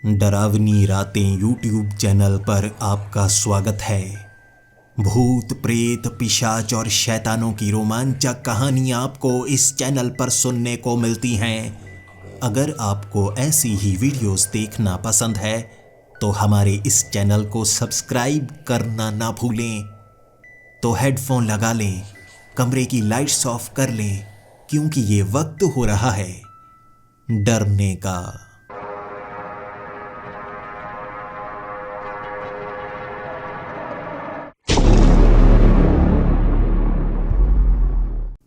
डरावनी रातें YouTube channel पर आपका स्वागत है। भूत प्रेत पिशाच और शैतानों की रोमांचक कहानियाँ आपको इस चैनल पर सुनने को मिलती हैं। अगर आपको ऐसी ही वीडियोस देखना पसंद है तो हमारे इस चैनल को सब्सक्राइब करना ना भूलें। तो हेडफोन लगा लें, कमरे की लाइट्स ऑफ कर लें, क्योंकि ये वक्त हो रहा है डरने का।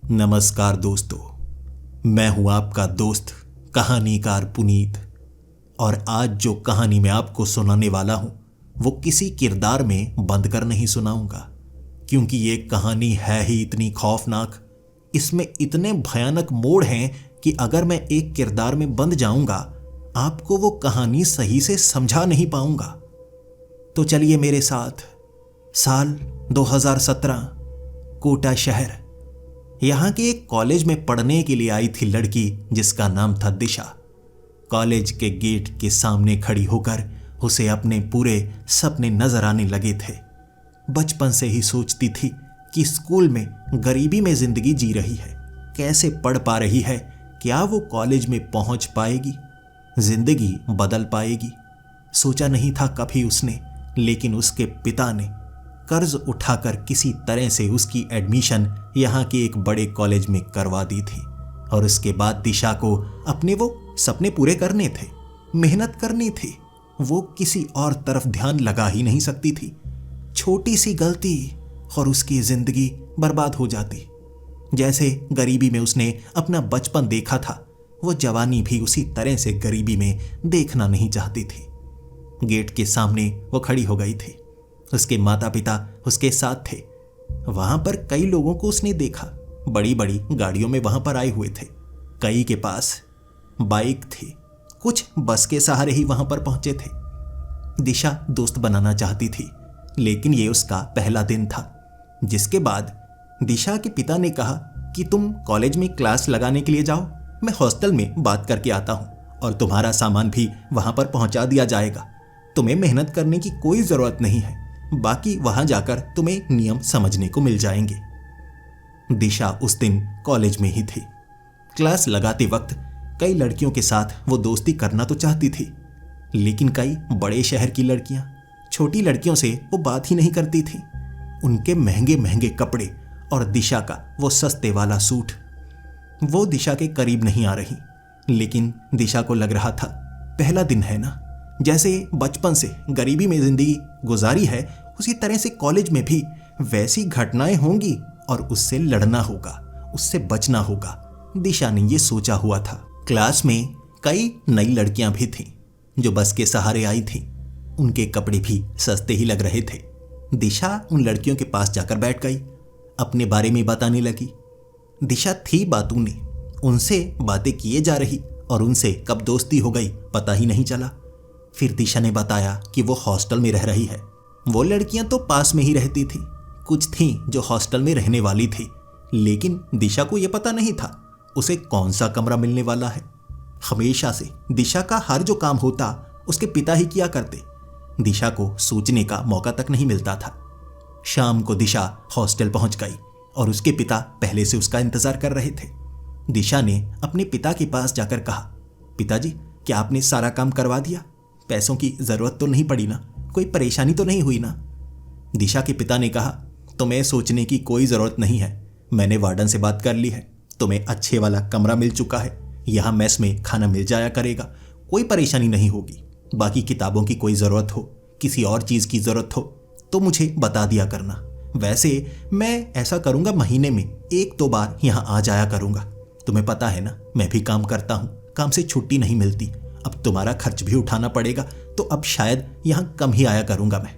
नमस्कार दोस्तों, मैं हूं आपका दोस्त कहानीकार पुनीत। और आज जो कहानी मैं आपको सुनाने वाला हूं वो किसी किरदार में बंद कर नहीं सुनाऊंगा, क्योंकि ये कहानी है ही इतनी खौफनाक। इसमें इतने भयानक मोड़ हैं कि अगर मैं एक किरदार में बंद जाऊंगा आपको वो कहानी सही से समझा नहीं पाऊंगा। तो चलिए मेरे साथ। साल 2017, कोटा शहर। यहाँ के एक कॉलेज में पढ़ने के लिए आई थी लड़की जिसका नाम था दिशा। कॉलेज के गेट के सामने खड़ी होकर उसे अपने पूरे सपने नजर आने लगे थे। बचपन से ही सोचती थी कि स्कूल में गरीबी में जिंदगी जी रही है, कैसे पढ़ पा रही है, क्या वो कॉलेज में पहुंच पाएगी, जिंदगी बदल पाएगी। सोचा नहीं था कभी उसने, लेकिन उसके पिता ने कर्ज उठाकर किसी तरह से उसकी एडमिशन यहाँ के एक बड़े कॉलेज में करवा दी थी। और उसके बाद दिशा को अपने वो सपने पूरे करने थे, मेहनत करनी थी। वो किसी और तरफ ध्यान लगा ही नहीं सकती थी। छोटी सी गलती और उसकी जिंदगी बर्बाद हो जाती। जैसे गरीबी में उसने अपना बचपन देखा था, वो जवानी भी उसी तरह से गरीबी में देखना नहीं चाहती थी। गेट के सामने वो खड़ी हो गई थी। उसके माता पिता उसके साथ थे। वहां पर कई लोगों को उसने देखा, बड़ी बड़ी गाड़ियों में वहां पर आए हुए थे। कई के पास बाइक थी, कुछ बस के सहारे ही वहां पर पहुंचे थे। दिशा दोस्त बनाना चाहती थी, लेकिन ये उसका पहला दिन था। जिसके बाद दिशा के पिता ने कहा कि तुम कॉलेज में क्लास लगाने के लिए जाओ, मैं हॉस्टल में बात करके आता हूं और तुम्हारा सामान भी वहां पर पहुंचा दिया जाएगा। तुम्हें मेहनत करने की कोई जरूरत नहीं है, बाकी वहां जाकर तुम्हें नियम समझने को मिल जाएंगे। दिशा उस दिन कॉलेज में ही थी। क्लास लगाते वक्त कई लड़कियों के साथ वो दोस्ती करना तो चाहती थी, लेकिन कई बड़े शहर की लड़कियां छोटी लड़कियों से वो बात ही नहीं करती थी। उनके महंगे महंगे कपड़े और दिशा का वो सस्ते वाला सूट, वो दिशा के करीब नहीं आ रही। लेकिन दिशा को लग रहा था पहला दिन है ना, जैसे बचपन से गरीबी में जिंदगी गुजारी है उसी तरह से कॉलेज में भी वैसी घटनाएं होंगी और उससे लड़ना होगा, उससे बचना होगा। दिशा ने ये सोचा हुआ था। क्लास में कई नई लड़कियां भी थीं जो बस के सहारे आई थीं। उनके कपड़े भी सस्ते ही लग रहे थे। दिशा उन लड़कियों के पास जाकर बैठ गई, अपने बारे में बताने लगी। दिशा थी बातूनी, उनसे बातें किए जा रही और उनसे कब दोस्ती हो गई पता ही नहीं चला। फिर दिशा ने बताया कि वो हॉस्टल में रह रही है। वो लड़कियां तो पास में ही रहती थी, कुछ थीं जो हॉस्टल में रहने वाली थी, लेकिन दिशा को यह पता नहीं था उसे कौन सा कमरा मिलने वाला है। हमेशा से दिशा का हर जो काम होता उसके पिता ही किया करते। दिशा को सोचने का मौका तक नहीं मिलता था। शाम को दिशा हॉस्टल पहुंच गई और उसके पिता पहले से उसका इंतजार कर रहे थे। दिशा ने अपने पिता के पास जाकर कहा, पिताजी क्या आपने सारा काम करवा दिया? पैसों की जरूरत तो नहीं पड़ी ना? कोई परेशानी तो नहीं हुई ना? दिशा के पिता ने कहा, तुम्हें सोचने की कोई जरूरत नहीं है, मैंने वार्डन से बात कर ली है, तुम्हें अच्छे वाला कमरा मिल चुका है, यहाँ मेस में खाना मिल जाया करेगा, कोई परेशानी नहीं होगी। बाकी किताबों की कोई जरूरत हो, किसी और चीज की जरूरत हो तो मुझे बता दिया करना। वैसे मैं ऐसा करूंगा, महीने में 1-2 बार यहाँ आ जाया करूंगा। तुम्हें पता है ना मैं भी काम करता हूँ, काम से छुट्टी नहीं मिलती। अब तुम्हारा खर्च भी उठाना पड़ेगा तो अब शायद यहां कम ही आया करूंगा मैं।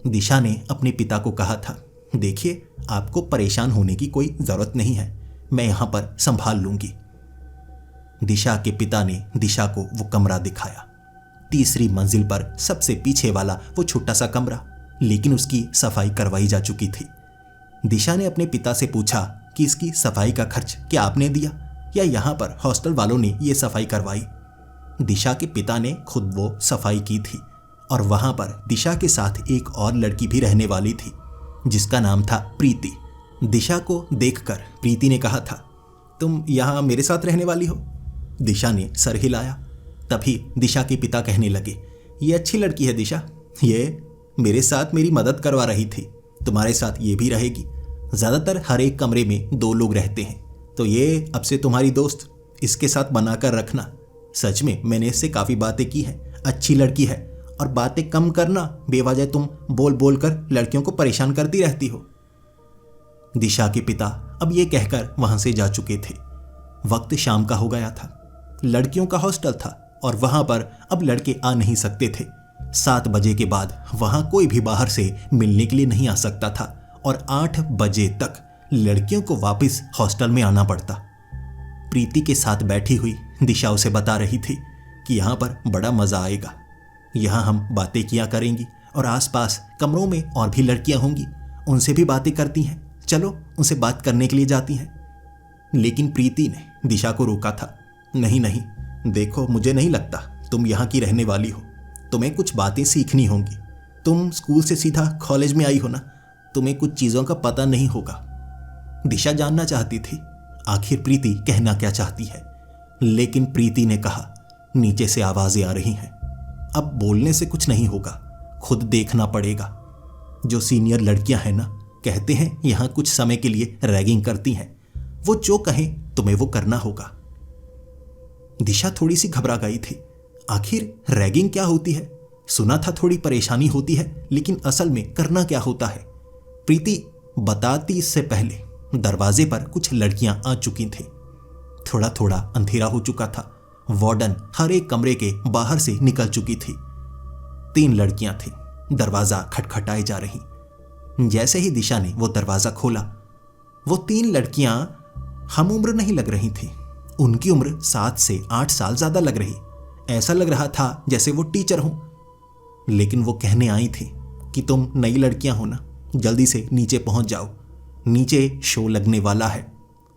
दिशा ने अपने पिता को कहा था, देखिए आपको परेशान होने की कोई जरूरत नहीं है, मैं यहां पर संभाल लूंगी। दिशा के पिता ने दिशा को वो कमरा दिखाया। तीसरी मंजिल पर सबसे पीछे वाला वो छोटा सा कमरा, लेकिन उसकी सफाई करवाई जा चुकी थी। दिशा ने अपने पिता से पूछा कि इसकी सफाई का खर्च क्या आपने दिया या यहां पर हॉस्टल वालों ने ये सफाई करवाई? दिशा के पिता ने खुद वो सफाई की थी और वहां पर दिशा के साथ एक और लड़की भी रहने वाली थी जिसका नाम था प्रीति। दिशा को देखकर प्रीति ने कहा था, तुम यहाँ मेरे साथ रहने वाली हो? दिशा ने सर हिलाया। तभी दिशा के पिता कहने लगे, ये अच्छी लड़की है दिशा, ये मेरे साथ मेरी मदद करवा रही थी, तुम्हारे साथ ये भी रहेगी। ज़्यादातर हर एक कमरे में 2 लोग रहते हैं, तो ये अब से तुम्हारी दोस्त, इसके साथ बनाकर रखना। सच में मैंने इससे काफ़ी बातें की हैं, अच्छी लड़की है। और बातें कम करना, बेवजह तुम बोल बोल कर लड़कियों को परेशान करती रहती हो। दिशा के पिता अब ये कहकर वहां से जा चुके थे। वक्त शाम का हो गया था, लड़कियों का हॉस्टल था और वहां पर अब लड़के आ नहीं सकते थे। 7 बजे के बाद वहां कोई भी बाहर से मिलने के लिए नहीं आ सकता था और 8 बजे तक लड़कियों को वापस हॉस्टल में आना पड़ता। प्रीति के साथ बैठी हुई दिशा उसे बता रही थी कि यहाँ पर बड़ा मजा आएगा, यहाँ हम बातें किया करेंगी और आसपास कमरों में और भी लड़कियां होंगी, उनसे भी बातें करती हैं, चलो उनसे बात करने के लिए जाती हैं। लेकिन प्रीति ने दिशा को रोका था। नहीं नहीं, देखो मुझे नहीं लगता तुम यहाँ की रहने वाली हो, तुम्हें कुछ बातें सीखनी होंगी। तुम स्कूल से सीधा कॉलेज में आई हो ना, तुम्हें कुछ चीज़ों का पता नहीं होगा। दिशा जानना चाहती थी आखिर प्रीति कहना क्या चाहती है, लेकिन प्रीति ने कहा, नीचे से आवाजें आ रही हैं, अब बोलने से कुछ नहीं होगा, खुद देखना पड़ेगा। जो सीनियर लड़कियां हैं ना, कहते हैं यहाँ कुछ समय के लिए रैगिंग करती हैं, वो जो कहें तुम्हें वो करना होगा। दिशा थोड़ी सी घबरा गई थी। आखिर रैगिंग क्या होती है? सुना था थोड़ी परेशानी होती है, लेकिन असल में करना क्या होता है? प्रीति बताती इससे पहले दरवाजे पर कुछ लड़कियां आ चुकी थीं। थोड़ा थोड़ा अंधेरा हो चुका था। वार्डन हर एक कमरे के बाहर से निकल चुकी थी। 3 लड़कियां थीं। दरवाजा खटखटाए जा रही। जैसे ही दिशा ने वो दरवाजा खोला, वो 3 लड़कियां हम उम्र नहीं लग रही थीं। उनकी उम्र 7 से 8 साल ज्यादा लग रही। ऐसा लग रहा था जैसे वो टीचर हों। लेकिन वो कहने आई थी कि तुम नई लड़कियां हो ना, जल्दी से नीचे पहुंच जाओ, नीचे शो लगने वाला है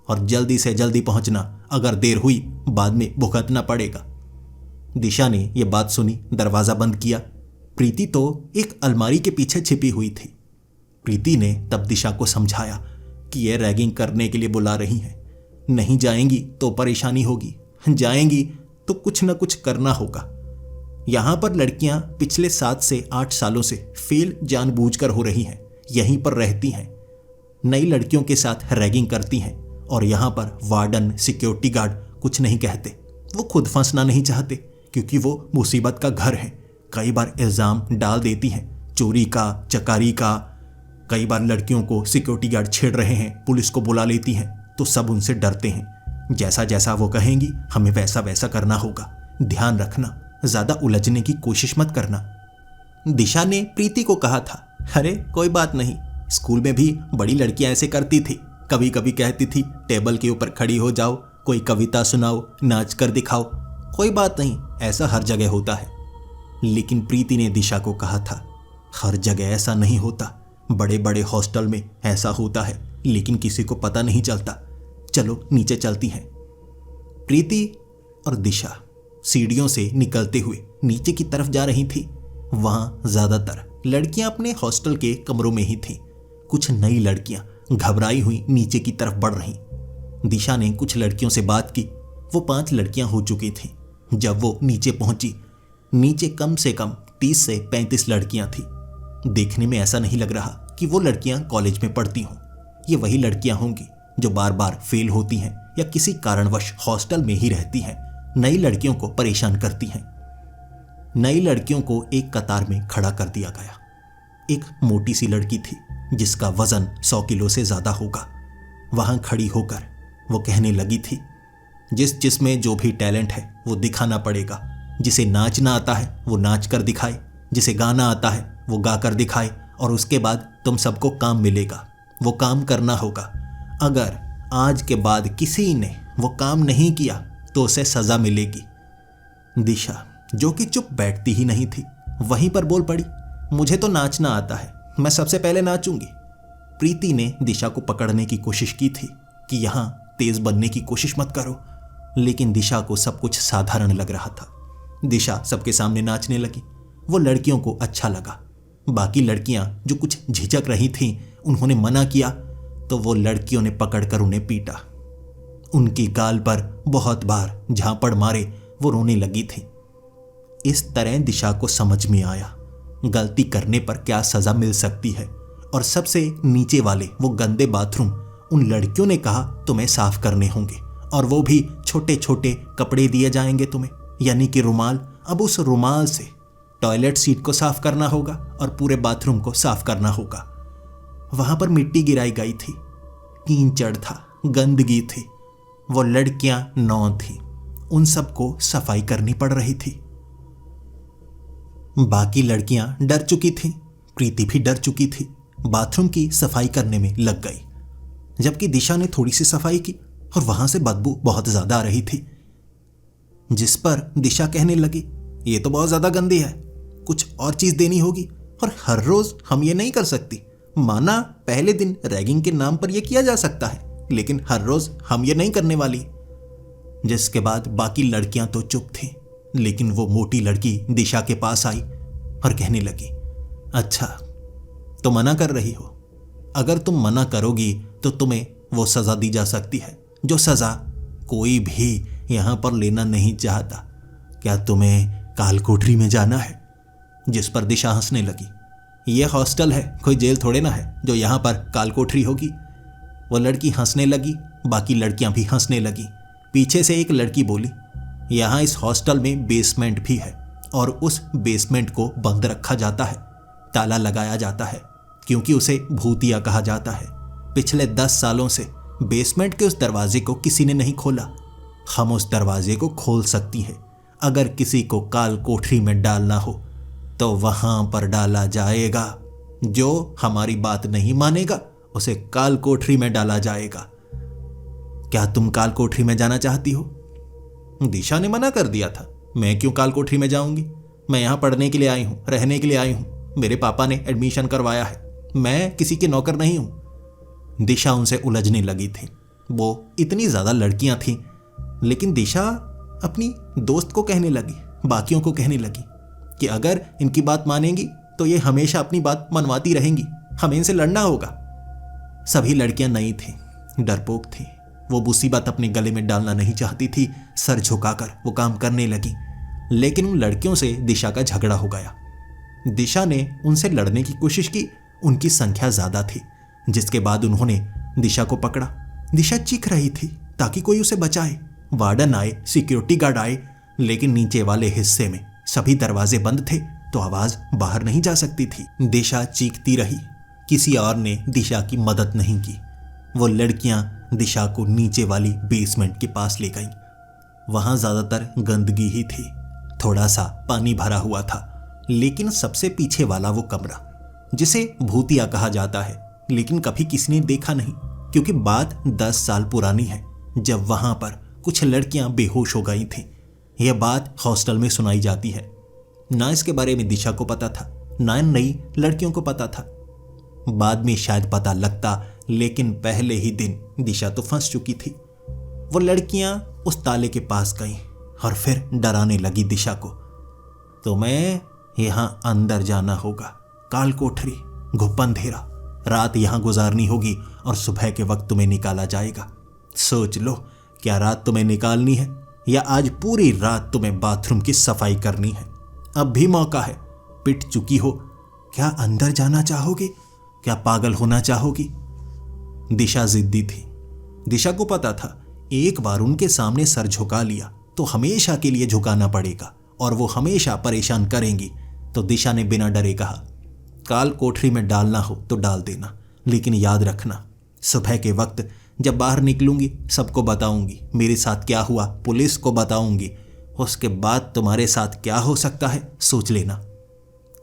और जल्दी से जल्दी पहुंचना, अगर देर हुई बाद में भुगतना पड़ेगा। दिशा ने यह बात सुनी, दरवाजा बंद किया। प्रीति तो एक अलमारी के पीछे छिपी हुई थी। प्रीति ने तब दिशा को समझाया कि यह रैगिंग करने के लिए बुला रही हैं, नहीं जाएंगी तो परेशानी होगी, जाएंगी तो कुछ न कुछ करना होगा। यहां पर लड़कियां पिछले 7 से 8 सालों से फेल जानबूझकर हो रही हैं, यहीं पर रहती हैं, नई लड़कियों के साथ रैगिंग करती हैं और यहां पर वार्डन, सिक्योरिटी गार्ड कुछ नहीं कहते। वो खुद फंसना नहीं चाहते क्योंकि वो मुसीबत का घर है। कई बार इल्जाम डाल देती हैं, चोरी का, चकारी का। कई बार लड़कियों को सिक्योरिटी गार्ड छेड़ रहे हैं, पुलिस को बुला लेती हैं, तो सब उनसे डरते हैं। जैसा जैसा वो कहेंगी हमें वैसा वैसा करना होगा। ध्यान रखना, ज्यादा उलझने की कोशिश मत करना। दिशा ने प्रीति को कहा था, अरे कोई बात नहीं, स्कूल में भी बड़ी लड़कियां ऐसे करती थी। कभी कभी कहती थी टेबल के ऊपर खड़ी हो जाओ, कोई कविता सुनाओ, नाच कर दिखाओ। कोई बात नहीं, ऐसा हर जगह होता है। लेकिन प्रीति ने दिशा को कहा था, हर जगह ऐसा नहीं होता, बड़े बड़े हॉस्टल में ऐसा होता है, लेकिन किसी को पता नहीं चलता। चलो नीचे चलती हैं। प्रीति और दिशा सीढ़ियों से निकलते हुए नीचे की तरफ जा रही थी। वहां ज्यादातर लड़कियां अपने हॉस्टल के कमरों में ही थीं। कुछ नई लड़कियां घबराई हुई नीचे की तरफ बढ़ रहीं। दिशा ने कुछ लड़कियों से बात की। वो 5 लड़कियां हो चुकी थीं। जब वो नीचे पहुंची, नीचे कम से कम 30 से 35 लड़कियां थीं। देखने में ऐसा नहीं लग रहा कि वो लड़कियां कॉलेज में पढ़ती हों। ये वही लड़कियां होंगी जो बार बार फेल होती हैं या किसी कारणवश हॉस्टल में ही रहती हैं, नई लड़कियों को परेशान करती हैं। नई लड़कियों को एक कतार में खड़ा कर दिया गया। एक मोटी सी लड़की थी जिसका वजन 100 किलो से ज्यादा होगा। वहां खड़ी होकर वो कहने लगी थी, जिसमें जो भी टैलेंट है वो दिखाना पड़ेगा। जिसे नाचना आता है वो नाच कर दिखाए, जिसे गाना आता है वो गा कर दिखाए, और उसके बाद तुम सबको काम मिलेगा, वो काम करना होगा। अगर आज के बाद किसी ने वो काम नहीं किया तो उसे सजा मिलेगी। दिशा, जो कि चुप बैठती ही नहीं थी, वहीं पर बोल पड़ी, मुझे तो नाचना आता है, मैं सबसे पहले नाचूंगी। प्रीति ने दिशा को पकड़ने की कोशिश की थी कि यहां तेज बनने की कोशिश मत करो, लेकिन दिशा को सब कुछ साधारण लग रहा था। दिशा सबके सामने नाचने लगी। वो लड़कियों को अच्छा लगा। बाकी लड़कियां जो कुछ झिझक रही थीं, उन्होंने मना किया तो वो लड़कियों ने पकड़कर उन्हें पीटा। उनकी गाल पर बहुत बार झापड़ मारे वो रोने लगी थी। इस तरह दिशा को समझ में आया गलती करने पर क्या सजा मिल सकती है। और सबसे नीचे वाले वो गंदे बाथरूम उन लड़कियों ने कहा तुम्हें साफ करने होंगे, और वो भी छोटे छोटे कपड़े दिए जाएंगे तुम्हें, यानी कि रुमाल। अब उस रुमाल से टॉयलेट सीट को साफ करना होगा और पूरे बाथरूम को साफ करना होगा। वहां पर मिट्टी गिराई गई थी, कीचड़ था, गंदगी थी। वो लड़कियां 9 थी, उन सबको सफाई करनी पड़ रही थी। बाकी लड़कियां डर चुकी थीं, प्रीति भी डर चुकी थी, बाथरूम की सफाई करने में लग गई। जबकि दिशा ने थोड़ी सी सफाई की और वहां से बदबू बहुत ज्यादा आ रही थी, जिस पर दिशा कहने लगी ये तो बहुत ज्यादा गंदी है, कुछ और चीज देनी होगी, और हर रोज हम ये नहीं कर सकती। माना पहले दिन रैगिंग के नाम पर यह किया जा सकता है, लेकिन हर रोज हम ये नहीं करने वाली। जिसके बाद बाकी लड़कियां तो चुप थीं, लेकिन वो मोटी लड़की दिशा के पास आई और कहने लगी अच्छा तो मना कर रही हो, अगर तुम मना करोगी तो तुम्हें वो सजा दी जा सकती है जो सजा कोई भी यहां पर लेना नहीं चाहता। क्या तुम्हें काल कोठरी में जाना है? जिस पर दिशा हंसने लगी। यह हॉस्टल है, कोई जेल थोड़े ना है जो यहां पर काल कोठरी होगी। वो लड़की हंसने लगी, बाकी लड़कियां भी हंसने लगी। पीछे से एक लड़की बोली यहां इस हॉस्टल में बेसमेंट भी है, और उस बेसमेंट को बंद रखा जाता है, ताला लगाया जाता है, क्योंकि उसे भूतिया कहा जाता है। पिछले 10 सालों से बेसमेंट के उस दरवाजे को किसी ने नहीं खोला। हम उस दरवाजे को खोल सकती हैं। अगर किसी को काल कोठरी में डालना हो तो वहां पर डाला जाएगा। जो हमारी बात नहीं मानेगा उसे काल कोठरी में डाला जाएगा। क्या तुम काल कोठरी में जाना चाहती हो? दिशा ने मना कर दिया था। मैं क्यों काल कोठरी में जाऊंगी? मैं यहां पढ़ने के लिए आई हूं, रहने के लिए आई हूं। मेरे पापा ने एडमिशन करवाया है, मैं किसी के नौकर नहीं हूं। दिशा उनसे उलझने लगी थी। वो इतनी ज्यादा लड़कियां थीं, लेकिन दिशा अपनी दोस्त को कहने लगी, बाकियों को कहने लगी कि अगर इनकी बात मानेंगी तो ये हमेशा अपनी बात मनवाती रहेंगी, हमें इनसे लड़ना होगा। सभी लड़कियां नई थीं, डरपोक थीं। वो मुसीबत अपने गले में डालना नहीं चाहती थी। सर झुकाकर वो काम करने लगी, लेकिन उन लड़कियों से दिशा का झगड़ा हो गया। दिशा ने उनसे लड़ने की कोशिश की, उनकी संख्या ज्यादा थी, जिसके बाद उन्होंने दिशा को पकड़ा। दिशा चीख रही थी ताकि कोई उसे बचाए। वार्डन आए, सिक्योरिटी गार्ड आए, लेकिन नीचे वाले हिस्से में सभी दरवाजे बंद थे तो आवाज बाहर नहीं जा सकती थी। दिशा चीखती रही, किसी और ने दिशा की मदद नहीं की। वो लड़कियां दिशा को नीचे वाली बेसमेंट के पास ले गईं। वहां ज्यादातर गंदगी ही थी, थोड़ा सा पानी भरा हुआ था, लेकिन सबसे पीछे वाला वो कमरा जिसे भूतिया कहा जाता है, लेकिन कभी किसी ने देखा नहीं, क्योंकि बात 10 साल पुरानी है जब वहां पर कुछ लड़कियां बेहोश हो गई थीं। यह बात हॉस्टल में सुनाई जाती है। ना इसके बारे में दिशा को पता था, ना नई लड़कियों को पता था। बाद में शायद पता लगता, लेकिन पहले ही दिन दिशा तो फंस चुकी थी। वो लड़कियां उस ताले के पास गईं और फिर डराने लगी दिशा को। तुम्हें यहां अंदर जाना होगा, काल कोठरी, घुप अंधेरा, रात यहां गुजारनी होगी और सुबह के वक्त तुम्हें निकाला जाएगा। सोच लो, क्या रात तुम्हें निकालनी है या आज पूरी रात तुम्हें बाथरूम की सफाई करनी है? अब भी मौका है, पिट चुकी हो। क्या अंदर जाना चाहोगे? क्या पागल होना चाहोगी? दिशा जिद्दी थी। दिशा को पता था एक बार उनके सामने सर झुका लिया तो हमेशा के लिए झुकाना पड़ेगा और वो हमेशा परेशान करेंगी। तो दिशा ने बिना डरे कहा, काल कोठरी में डालना हो तो डाल देना, लेकिन याद रखना सुबह के वक्त जब बाहर निकलूंगी सबको बताऊंगी मेरे साथ क्या हुआ, पुलिस को बताऊंगी। उसके बाद तुम्हारे साथ क्या हो सकता है सोच लेना।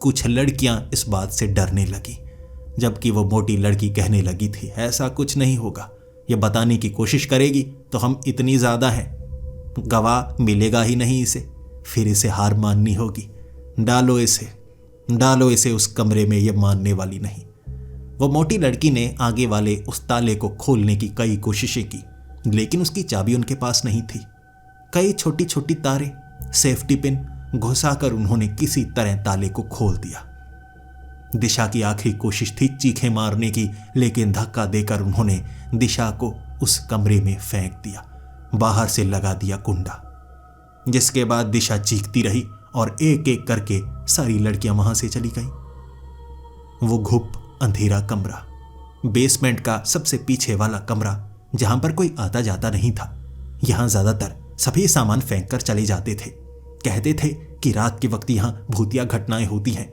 कुछ लड़कियां इस बात से डरने लगी, जबकि वो मोटी लड़की कहने लगी थी, ऐसा कुछ नहीं होगा। ये बताने की कोशिश करेगी तो हम इतनी ज़्यादा हैं, गवाह मिलेगा ही नहीं इसे, फिर इसे हार माननी होगी। डालो इसे उस कमरे में, ये मानने वाली नहीं। वो मोटी लड़की ने आगे वाले उस ताले को खोलने की कई कोशिशें की, लेकिन उसकी चाबी उनके पास नहीं थी। कई छोटी छोटी तारें, सेफ्टी पिन घुसाकर उन्होंने किसी तरह ताले को खोल दिया। दिशा की आखिरी कोशिश थी चीखें मारने की, लेकिन धक्का देकर उन्होंने दिशा को उस कमरे में फेंक दिया, बाहर से लगा दिया कुंडा। जिसके बाद दिशा चीखती रही और एक एक करके सारी लड़कियां वहां से चली गईं। वो घुप अंधेरा कमरा, बेसमेंट का सबसे पीछे वाला कमरा, जहां पर कोई आता जाता नहीं था। यहां ज्यादातर सभी सामान फेंक कर चले जाते थे। कहते थे कि रात के वक्त यहां भूतिया घटनाएं होती हैं।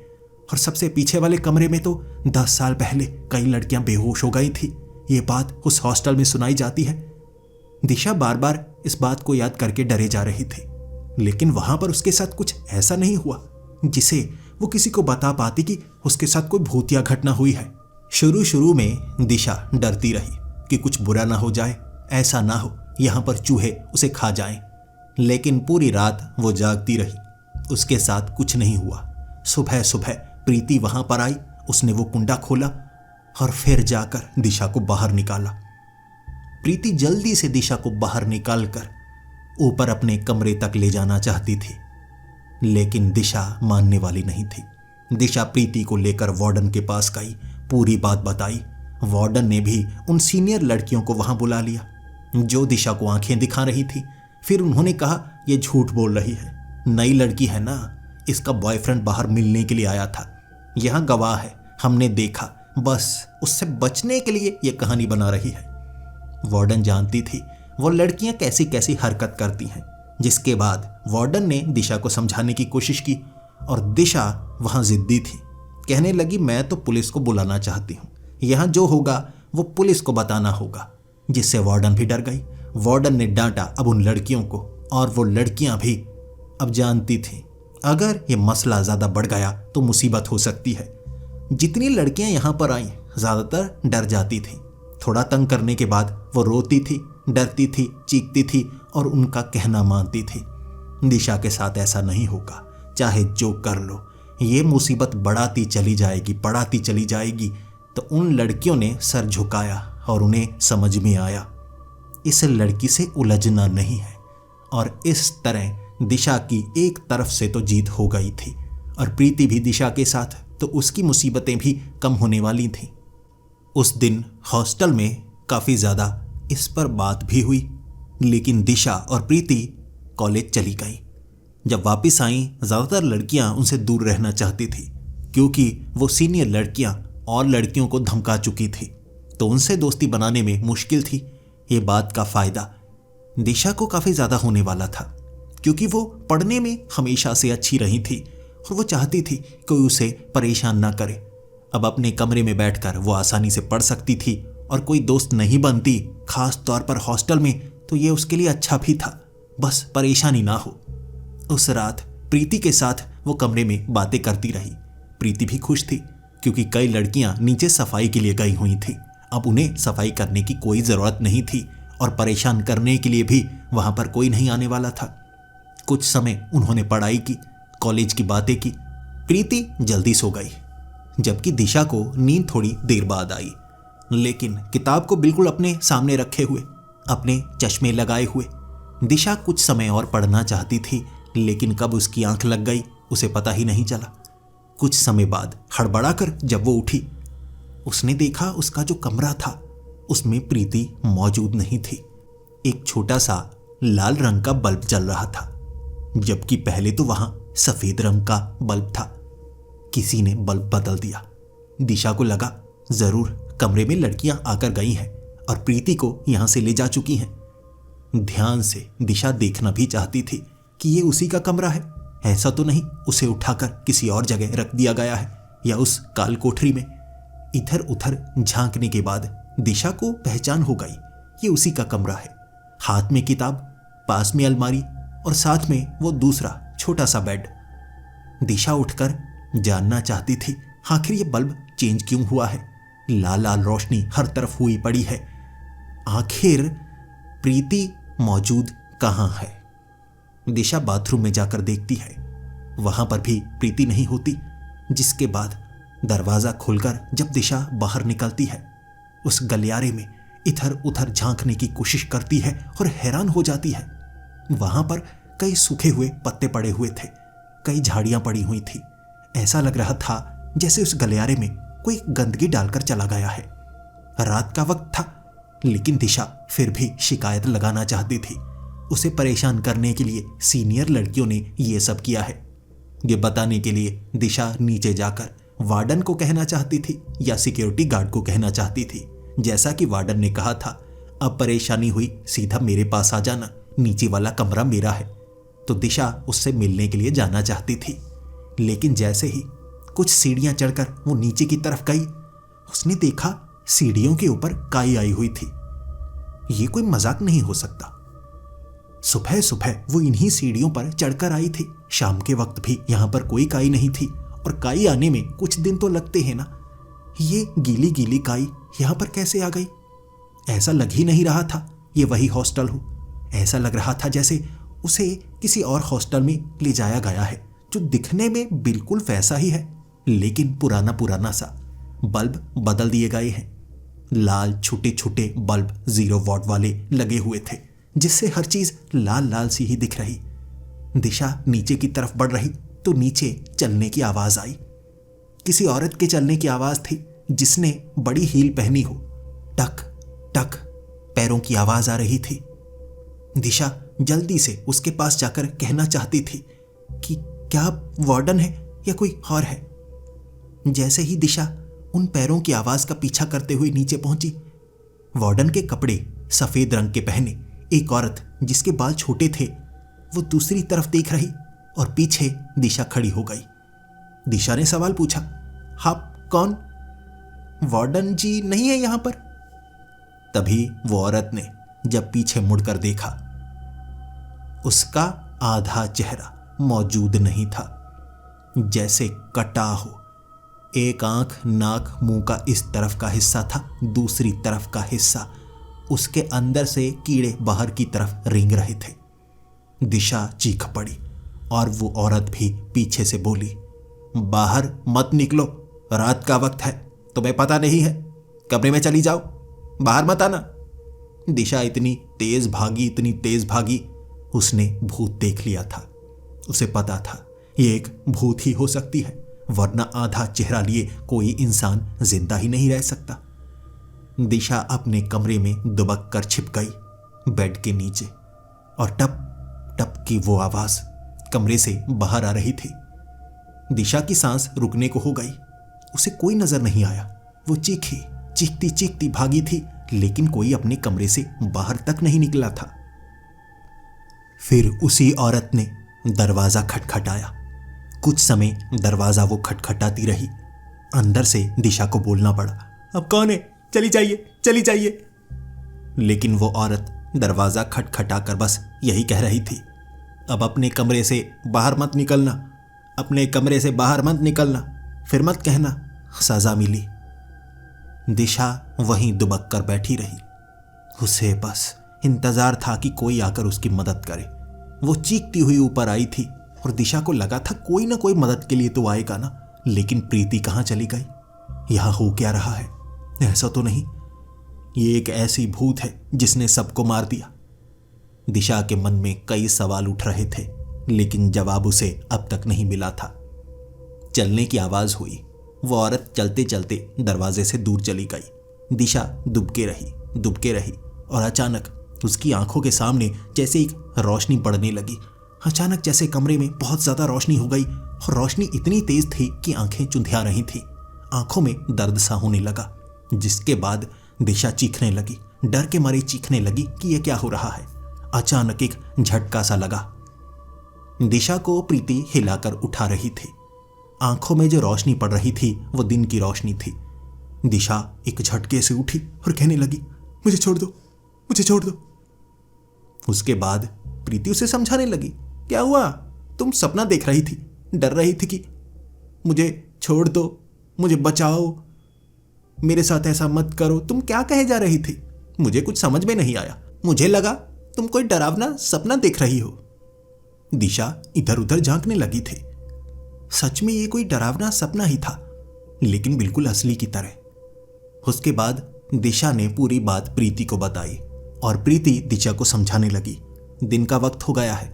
और सबसे पीछे वाले कमरे में तो 10 साल पहले कई लड़कियां बेहोश हो गई थी। ये बात उस हॉस्टल में सुनाई जाती है। दिशा बार बार इस बात को याद करके डरे जा रही थी, लेकिन वहां पर उसके साथ कुछ ऐसा नहीं हुआ जिसे वो किसी को बता पाती कि उसके साथ कोई भूतिया घटना हुई है। शुरू में दिशा डरती रही कि कुछ बुरा ना हो जाए, ऐसा ना हो यहां पर चूहे उसे खा जाएं। लेकिन पूरी रात वो जागती रही, उसके साथ कुछ नहीं हुआ। सुबह सुबह प्रीति वहां पर आई, उसने वो कुंडा खोला और फिर जाकर दिशा को बाहर निकाला। प्रीति जल्दी से दिशा को बाहर निकालकर ऊपर अपने कमरे तक ले जाना चाहती थी, लेकिन दिशा मानने वाली नहीं थी। दिशा प्रीति को लेकर वार्डन के पास गई, पूरी बात बताई। वार्डन ने भी उन सीनियर लड़कियों को वहां बुला लिया जो दिशा को आंखें दिखा रही थी। फिर उन्होंने कहा, यह झूठ बोल रही है, नई लड़की है ना, इसका बॉयफ्रेंड बाहर मिलने के लिए आया था, यहां गवाह है, हमने देखा, बस उससे बचने के लिए यह कहानी बना रही है। वार्डन जानती थी वो लड़कियां कैसी कैसी हरकत करती हैं। जिसके बाद वार्डन ने दिशा को समझाने की कोशिश की और दिशा वहां जिद्दी थी। कहने लगी, मैं तो पुलिस को बुलाना चाहती हूं, यहां जो होगा वो पुलिस को बताना होगा। जिससे वार्डन भी डर गई। वार्डन ने डांटा अब उन लड़कियों को, और वो लड़कियां भी अब जानती थी अगर ये मसला ज्यादा बढ़ गया तो मुसीबत हो सकती है। जितनी लड़कियां यहां पर आईं ज्यादातर डर जाती थी। थोड़ा तंग करने के बाद वो रोती थी, डरती थी, चीखती थी और उनका कहना मानती थी। दिशा के साथ ऐसा नहीं होगा, चाहे जो कर लो, ये मुसीबत बढ़ाती चली जाएगी। तो उन लड़कियों ने सर झुकाया और उन्हें समझ में आया इस लड़की से उलझना नहीं है। और इस तरह दिशा की एक तरफ से तो जीत हो गई थी और प्रीति भी दिशा के साथ, तो उसकी मुसीबतें भी कम होने वाली थीं। उस दिन हॉस्टल में काफ़ी ज़्यादा इस पर बात भी हुई, लेकिन दिशा और प्रीति कॉलेज चली गई। जब वापस आईं, ज़्यादातर लड़कियां उनसे दूर रहना चाहती थी क्योंकि वो सीनियर लड़कियां और लड़कियों को धमका चुकी थी, तो उनसे दोस्ती बनाने में मुश्किल थी। ये बात का फ़ायदा दिशा को काफ़ी ज़्यादा होने वाला था क्योंकि वो पढ़ने में हमेशा से अच्छी रही थी और वो चाहती थी कोई उसे परेशान ना करे। अब अपने कमरे में बैठकर वो आसानी से पढ़ सकती थी और कोई दोस्त नहीं बनती, खास तौर पर हॉस्टल में, तो ये उसके लिए अच्छा भी था, बस परेशानी ना हो। उस रात प्रीति के साथ वो कमरे में बातें करती रही। प्रीति भी खुश थी क्योंकि कई लड़कियां नीचे सफाई के लिए गई हुई थी। अब उन्हें सफाई करने की कोई ज़रूरत नहीं थी और परेशान करने के लिए भी वहां पर कोई नहीं आने वाला था। कुछ समय उन्होंने पढ़ाई की, कॉलेज की बातें की। प्रीति जल्दी सो गई, जबकि दिशा को नींद थोड़ी देर बाद आई, लेकिन किताब को बिल्कुल अपने सामने रखे हुए, अपने चश्मे लगाए हुए। दिशा कुछ समय और पढ़ना चाहती थी, लेकिन कब उसकी आंख लग गई उसे पता ही नहीं चला। कुछ समय बाद हड़बड़ाकर जब वो उठी, उसने देखा उसका जो कमरा था उसमें प्रीति मौजूद नहीं थी। एक छोटा सा लाल रंग का बल्ब जल रहा था, जबकि पहले तो वहां सफेद रंग का बल्ब था। किसी ने बल्ब बदल दिया। दिशा को लगा जरूर कमरे में लड़कियां आकर गई हैं और प्रीति को यहां से ले जा चुकी हैं। ध्यान से दिशा देखना भी चाहती थी कि ये उसी का कमरा है, ऐसा तो नहीं उसे उठाकर किसी और जगह रख दिया गया है या उस काल कोठरी में। इधर उधर झांकने के बाद दिशा को पहचान हो गई, ये उसी का कमरा है। हाथ में किताब, पास में अलमारी और साथ में वो दूसरा छोटा सा बेड। दिशा उठकर जानना चाहती थी आखिर ये बल्ब चेंज क्यों हुआ है। लाल लाल रोशनी हर तरफ हुई पड़ी है। आखिर प्रीति मौजूद कहाँ है। दिशा बाथरूम में जाकर देखती है, वहां पर भी प्रीति नहीं होती। जिसके बाद दरवाजा खोलकर जब दिशा बाहर निकलती है, उस गलियारे में इधर उधर झांकने की कोशिश करती है और हैरान हो जाती है। वहां पर कई सूखे हुए पत्ते पड़े हुए थे, कई झाड़ियां पड़ी हुई थी। ऐसा लग रहा था जैसे उस गलियारे में कोई गंदगी डालकर चला गया है। रात का वक्त था, लेकिन दिशा फिर भी शिकायत लगाना चाहती थी। उसे परेशान करने के लिए सीनियर लड़कियों ने यह सब किया है। ये बताने के लिए दिशा नीचे जाकर वार्डन को कहना चाहती थी या सिक्योरिटी गार्ड को कहना चाहती थी। जैसा कि वार्डन ने कहा था, अब परेशानी हुई सीधा मेरे पास आ जाना, नीचे वाला कमरा मेरा है। तो दिशा उससे मिलने के लिए जाना चाहती थी, लेकिन जैसे ही कुछ सीढ़ियां चढ़कर वो नीचे की तरफ गई, उसने देखा सीढ़ियों के ऊपर काई आई हुई थी। ये कोई मजाक नहीं हो सकता। सुबह सुबह वो इन्हीं सीढ़ियों पर चढ़कर आई थी। शाम के वक्त भी यहां पर कोई काई नहीं थी, और काई आने में कुछ दिन तो लगते हैं ना। ये गीली गीली काई यहां पर कैसे आ गई? ऐसा लग ही नहीं रहा था ये वही हॉस्टल हो। ऐसा लग रहा था जैसे उसे किसी और हॉस्टल में ले जाया गया है, जो दिखने में बिल्कुल वैसा ही है, लेकिन पुराना पुराना सा। बल्ब बदल दिए गए हैं। लाल छोटे छोटे बल्ब 0 वॉट वाले लगे हुए थे, जिससे हर चीज लाल लाल सी ही दिख रही। दिशा नीचे की तरफ बढ़ रही तो नीचे चलने की आवाज आई। किसी औरत के चलने की आवाज थी, जिसने बड़ी हील पहनी हो। टक टक पैरों की आवाज आ रही थी। दिशा जल्दी से उसके पास जाकर कहना चाहती थी कि क्या वार्डन है या कोई और है। जैसे ही दिशा उन पैरों की आवाज का पीछा करते हुए नीचे पहुंची, वार्डन के कपड़े सफेद रंग के पहने एक औरत, जिसके बाल छोटे थे, वो दूसरी तरफ देख रही और पीछे दिशा खड़ी हो गई। दिशा ने सवाल पूछा, आप कौन? वार्डन जी नहीं है यहां पर। तभी वो औरत ने जब पीछे मुड़कर देखा, उसका आधा चेहरा मौजूद नहीं था, जैसे कटा हो। एक आंख, नाक, मुंह का इस तरफ का हिस्सा था, दूसरी तरफ का हिस्सा उसके अंदर से कीड़े बाहर की तरफ रेंग रहे थे। दिशा चीख पड़ी और वो औरत भी पीछे से बोली, बाहर मत निकलो, रात का वक्त है, तुम्हें पता नहीं है, कमरे में चली जाओ, बाहर मत आना। दिशा इतनी तेज भागी, उसने भूत देख लिया था। उसे पता था ये एक भूत ही हो सकती है, वरना आधा चेहरा लिए कोई इंसान जिंदा ही नहीं रह सकता। दिशा अपने कमरे में दुबक कर छिप गई बेड के नीचे, और टप टप की वो आवाज कमरे से बाहर आ रही थी। दिशा की सांस रुकने को हो गई। उसे कोई नजर नहीं आया। वो चीखती चीखती भागी थी, लेकिन कोई अपने कमरे से बाहर तक नहीं निकला था। फिर उसी औरत ने दरवाजा खटखटाया। कुछ समय दरवाजा वो खटखटाती रही। अंदर से दिशा को बोलना पड़ा, अब कौन है? चली जाइए। लेकिन वो औरत दरवाजा खटखटाकर बस यही कह रही थी, अब अपने कमरे से बाहर मत निकलना, फिर मत कहना सजा मिली। दिशा वहीं दुबक कर बैठी रही। उसे बस इंतजार था कि कोई आकर उसकी मदद करे। वो चीखती हुई ऊपर आई थी और दिशा को लगा था कोई ना कोई मदद के लिए तो आएगा ना। लेकिन प्रीति कहाँ चली गई? यहां हो क्या रहा है? ऐसा तो नहीं ये एक ऐसी भूत है जिसने सबको मार दिया। दिशा के मन में कई सवाल उठ रहे थे, लेकिन जवाब उसे अब तक नहीं मिला था। चलने की आवाज हुई। वो औरत चलते चलते दरवाजे से दूर चली गई। दिशा दुबके रही और अचानक उसकी आंखों के सामने जैसे एक रोशनी पड़ने लगी। अचानक जैसे कमरे में बहुत ज्यादा रोशनी हो गई और रोशनी इतनी तेज थी कि आंखें चुंधिया रही थी। आंखों में दर्द सा होने लगा, जिसके बाद दिशा चीखने लगी, डर के मारे चीखने लगी कि यह क्या हो रहा है। अचानक एक झटका सा लगा। दिशा को प्रीति हिलाकर उठा रही थी। आंखों में जो रोशनी पड़ रही थी वो दिन की रोशनी थी। दिशा एक झटके से उठी और कहने लगी, मुझे छोड़ दो। उसके बाद प्रीति उसे समझाने लगी, क्या हुआ? तुम सपना देख रही थी, डर रही थी कि मुझे छोड़ दो, मुझे बचाओ, मेरे साथ ऐसा मत करो। तुम क्या कहे जा रही थी? मुझे कुछ समझ में नहीं आया। मुझे लगा तुम कोई डरावना सपना देख रही हो। दिशा इधर उधर झांकने लगी थी। सच में ये कोई डरावना सपना ही था, लेकिन बिल्कुल असली की तरह। उसके बाद दिशा ने पूरी बात प्रीति को बताई और प्रीति दिशा को समझाने लगी, दिन का वक्त हो गया है,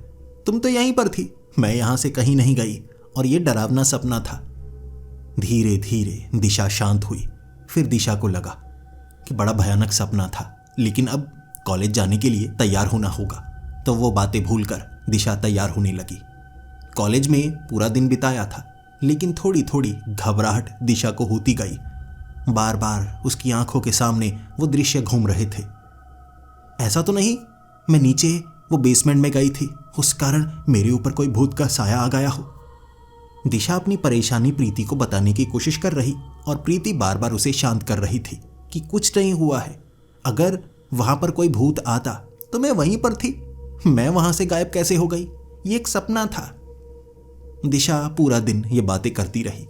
तुम तो यहीं पर थी, मैं यहां से कहीं नहीं गई और ये डरावना सपना था। धीरे धीरे दिशा शांत हुई। फिर दिशा को लगा कि बड़ा भयानक सपना था, लेकिन अब कॉलेज जाने के लिए तैयार होना होगा। तो वो बातें भूलकर दिशा तैयार होने लगी। कॉलेज में पूरा दिन बिताया था, लेकिन थोड़ी थोड़ी घबराहट दिशा को होती गई। बार बार उसकी आंखों के सामने वो दृश्य घूम रहे थे। ऐसा तो नहीं मैं नीचे वो बेसमेंट में गई थी, उस कारण मेरे ऊपर कोई भूत का साया आ गया हो। दिशा अपनी परेशानी प्रीति को बताने की कोशिश कर रही और प्रीति बार बार उसे शांत कर रही थी कि कुछ नहीं हुआ है। अगर वहां पर कोई भूत आता तो मैं वहीं पर थी, मैं वहां से गायब कैसे हो गई, ये एक सपना था। दिशा पूरा दिन ये बातें करती रही।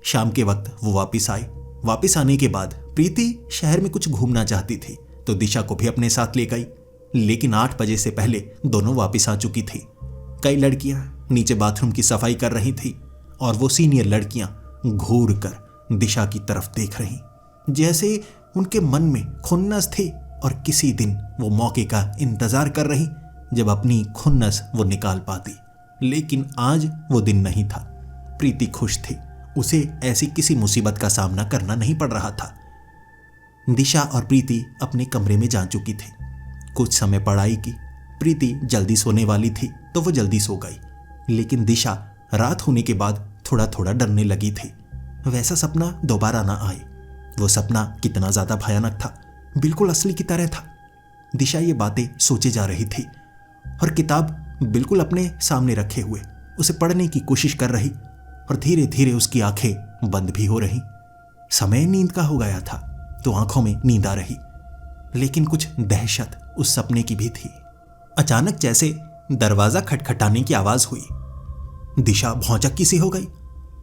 शाम के वक्त वो वापस आई। वापस आने के बाद प्रीति शहर में कुछ घूमना चाहती थी, तो दिशा को भी अपने साथ ले गई। लेकिन 8 बजे से पहले दोनों वापस आ चुकी थी। कई लड़कियां नीचे बाथरूम की सफाई कर रही थी और वो सीनियर लड़कियां घूर कर दिशा की तरफ देख रही, जैसे उनके मन में खुन्नस थी और किसी दिन वो मौके का इंतजार कर रही जब अपनी खुन्नस वो निकाल पाती। लेकिन आज वो दिन नहीं था। प्रीति खुश थी, उसे ऐसी किसी मुसीबत का सामना करना नहीं पड़ रहा था। दिशा और प्रीति अपने कमरे में जा चुकी थी। कुछ समय पढ़ाई की। प्रीति जल्दी सोने वाली थी तो वो जल्दी सो गई। लेकिन दिशा रात होने के बाद थोड़ा थोड़ा डरने लगी थी। वैसा सपना दोबारा ना आए। वो सपना कितना ज्यादा भयानक था, बिल्कुल असली की तरह था। दिशा ये बातें सोचे जा रही थी और किताब बिल्कुल अपने सामने रखे हुए उसे पढ़ने की कोशिश कर रही और धीरे धीरे उसकी आंखें बंद भी हो रही। समय नींद का हो गया था तो आंखों में नींद आ रही, लेकिन कुछ दहशत उस सपने की भी थी। अचानक जैसे दरवाजा खटखटाने की आवाज हुई। दिशा भौचक्की सी हो गई।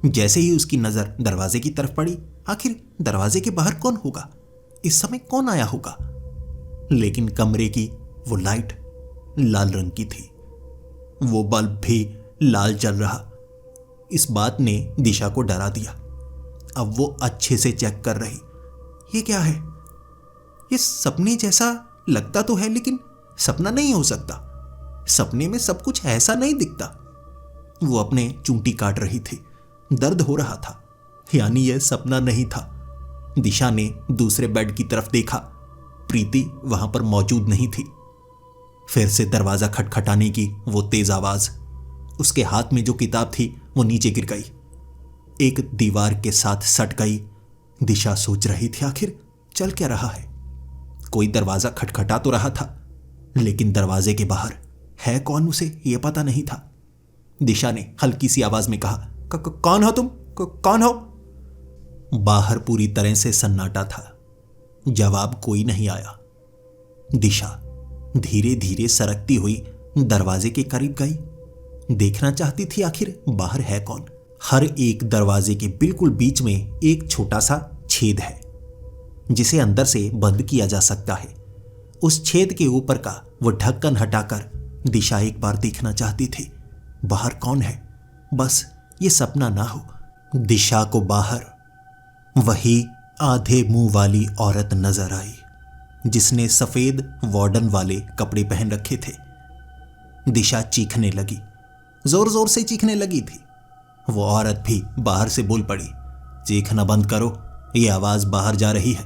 जैसे ही उसकी नजर दरवाजे की तरफ पड़ी, आखिर दरवाजे के बाहर कौन होगा, इस समय कौन आया होगा। लेकिन कमरे की वो लाइट लाल रंग की थी, वो बल्ब भी लाल जल रहा। इस बात ने दिशा को डरा दिया। अब वो अच्छे से चेक कर रही, ये क्या है, ये सपने जैसा लगता तो है लेकिन सपना नहीं हो सकता। सपने में सब कुछ ऐसा नहीं दिखता। वो अपने चूंटी काट रही थी, दर्द हो रहा था, यानी यह सपना नहीं था। दिशा ने दूसरे बेड की तरफ देखा, प्रीति वहां पर मौजूद नहीं थी। फिर से दरवाजा खटखटाने की वो तेज आवाज। उसके हाथ में जो किताब थी वो नीचे गिर गई, एक दीवार के साथ सट गई। दिशा सोच रही थी आखिर चल क्या रहा है। कोई दरवाजा खटखटा तो रहा था, लेकिन दरवाजे के बाहर है कौन उसे यह पता नहीं था। दिशा ने हल्की सी आवाज में कहा, कौन हो तुम, कौन हो। बाहर पूरी तरह से सन्नाटा था, जवाब कोई नहीं आया। दिशा धीरे धीरे सरकती हुई दरवाजे के करीब गई। देखना चाहती थी आखिर बाहर है कौन। हर एक दरवाजे के बिल्कुल बीच में एक छोटा सा छेद है जिसे अंदर से बंद किया जा सकता है। उस छेद के ऊपर का वो ढक्कन हटाकर दिशा एक बार देखना चाहती थी बाहर कौन है, बस ये सपना ना हो। दिशा को बाहर वही आधे मुंह वाली औरत नजर आई जिसने सफेद वार्डन वाले कपड़े पहन रखे थे। दिशा चीखने लगी, जोर जोर से चीखने लगी थी। वो औरत भी बाहर से बोल पड़ी, चीखना बंद करो, ये आवाज बाहर जा रही है।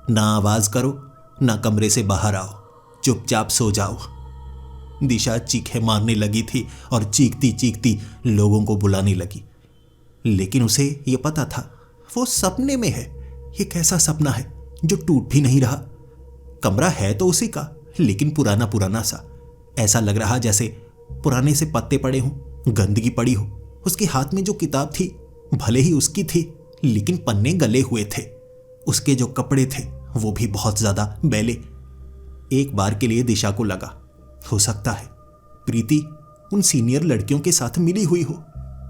ना आवाज करो, ना कमरे से बाहर आओ, चुपचाप सो जाओ। दिशा चीखें मारने लगी थी और चीखती चीखती लोगों को बुलाने लगी, लेकिन उसे यह पता था वो सपने में है। ये कैसा सपना है जो टूट भी नहीं रहा। कमरा है तो उसी का, लेकिन पुराना पुराना सा। ऐसा लग रहा जैसे पुराने से पत्ते पड़े हों, गंदगी पड़ी हो। उसके हाथ में जो किताब थी भले ही उसकी थी, लेकिन पन्ने गले हुए थे। उसके जो कपड़े थे वो भी बहुत ज्यादा मैले। एक बार के लिए दिशा को लगा, हो सकता है प्रीति उन सीनियर लड़कियों के साथ मिली हुई हो।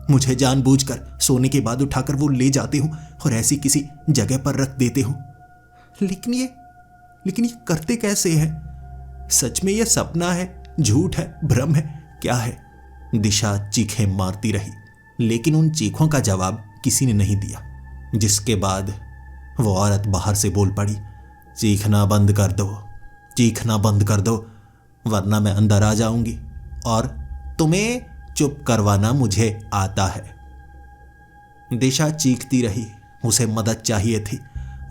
मुझे जानबूझकर सोने के बाद उठाकर वो ले जाते हो और ऐसी किसी जगह पर रख देते हो। लेकिन ये करते कैसे हैं? सच में ये सपना है, झूठ है, भ्रम है, क्या है? दिशा चीखें मारती रही, लेकिन उन चीखों का जवाब किसी ने नहीं दिया। जिसके बाद वो औरत बाहर से बोल पड़ी, चीखना बंद कर दो, चीखना बंद कर दो, वरना मैं अंदर आ जाऊंगी और तुम्हें चुप करवाना मुझे आता है। दिशा चीखती रही। उसे मदद चाहिए थी।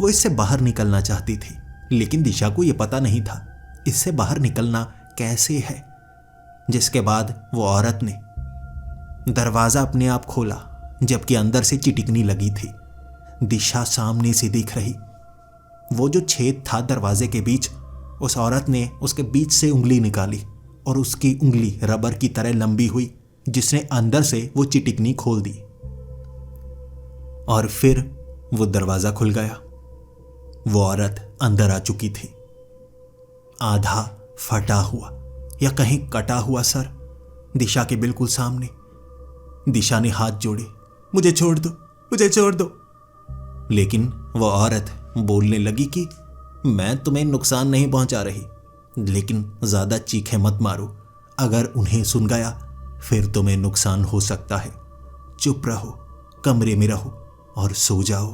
वो इससे बाहर निकलना चाहती थी, लेकिन दिशा को यह पता नहीं था इससे बाहर निकलना कैसे है। जिसके बाद वो औरत ने दरवाजा अपने आप खोला, जबकि अंदर से चिटिकनी लगी थी। दिशा सामने से दिख रही। वो जो छेद था दरवाजे के बीच, उस औरत ने उसके बीच से उंगली निकाली और उसकी उंगली रबर की तरह लंबी हुई, जिसने अंदर से वो चिटिकनी खोल दी। और फिर वो दरवाजा खुल गया। वो औरत अंदर आ चुकी थी। आधा फटा हुआ या कहीं कटा हुआ सर दिशा के बिल्कुल सामने। दिशा ने हाथ जोड़े, मुझे छोड़ दो, मुझे छोड़ दो। लेकिन वो औरत बोलने लगी कि मैं तुम्हें नुकसान नहीं पहुंचा रही, लेकिन ज्यादा चीखें मत मारो। अगर उन्हें सुन गया फिर तुम्हें नुकसान हो सकता है। चुप रहो, कमरे में रहो और सो जाओ।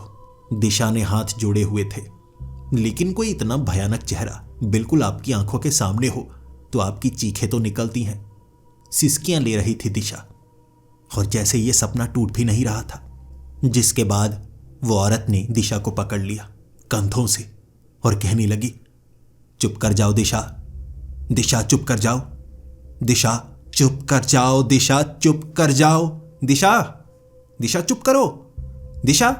दिशा ने हाथ जोड़े हुए थे, लेकिन कोई इतना भयानक चेहरा बिल्कुल आपकी आंखों के सामने हो तो आपकी चीखें तो निकलती हैं। सिसकियां ले रही थी दिशा, और जैसे ये सपना टूट भी नहीं रहा था। जिसके बाद वो औरत ने दिशा को पकड़ लिया कंधों से और कहने लगी, चुप कर जाओ दिशा, दिशा चुप कर जाओ, दिशा चुप कर जाओ, दिशा चुप कर जाओ, दिशा, दिशा चुप करो, दिशा।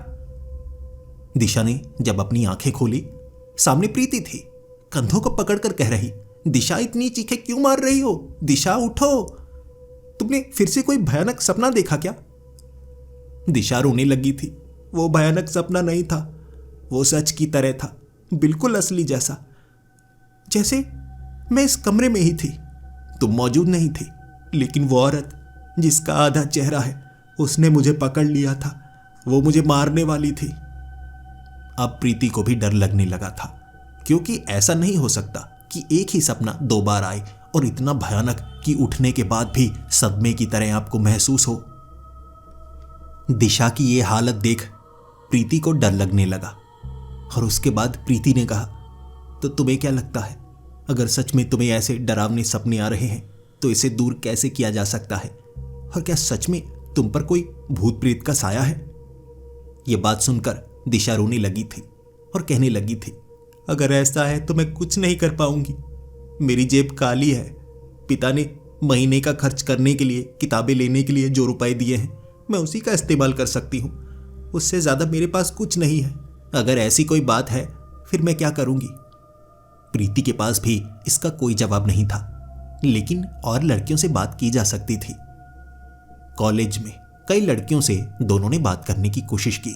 दिशा ने जब अपनी आंखें खोली, सामने प्रीति थी, कंधों को पकड़कर कह रही, दिशा इतनी चीखें क्यों मार रही हो? दिशा उठो, तुमने फिर से कोई भयानक सपना देखा क्या? दिशा रोने लगी थी। वो भयानक सपना नहीं था, वो सच की तरह था, बिल्कुल असली जैसा। जैसे मैं इस कमरे में ही थी, तुम मौजूद नहीं थी, लेकिन वो औरत जिसका आधा चेहरा है, उसने मुझे पकड़ लिया था। वो मुझे मारने वाली थी। अब प्रीति को भी डर लगने लगा था, क्योंकि ऐसा नहीं हो सकता कि एक ही सपना 2 बार आए और इतना भयानक कि उठने के बाद भी सदमे की तरह आपको महसूस हो। दिशा की ये हालत देख प्रीति को डर लगने लगा, और उसके बाद प्रीति ने कहा, तो तुम्हें क्या लगता है, अगर सच में तुम्हें ऐसे डरावने सपने आ रहे हैं तो इसे दूर कैसे किया जा सकता है? और क्या सच में तुम पर कोई भूत प्रेत का साया है? यह बात सुनकर दिशा रोने लगी थी और कहने लगी थी, अगर ऐसा है तो मैं कुछ नहीं कर पाऊंगी। मेरी जेब काली है। पिता ने महीने का खर्च करने के लिए, किताबें लेने के लिए जो रुपए दिए हैं, मैं उसी का इस्तेमाल कर सकती हूँ। उससे ज्यादा मेरे पास कुछ नहीं है। अगर ऐसी कोई बात है फिर मैं क्या करूंगी? प्रीति के पास भी इसका कोई जवाब नहीं था, लेकिन और लड़कियों से बात की जा सकती थी। कॉलेज में कई लड़कियों से दोनों ने बात करने की कोशिश की,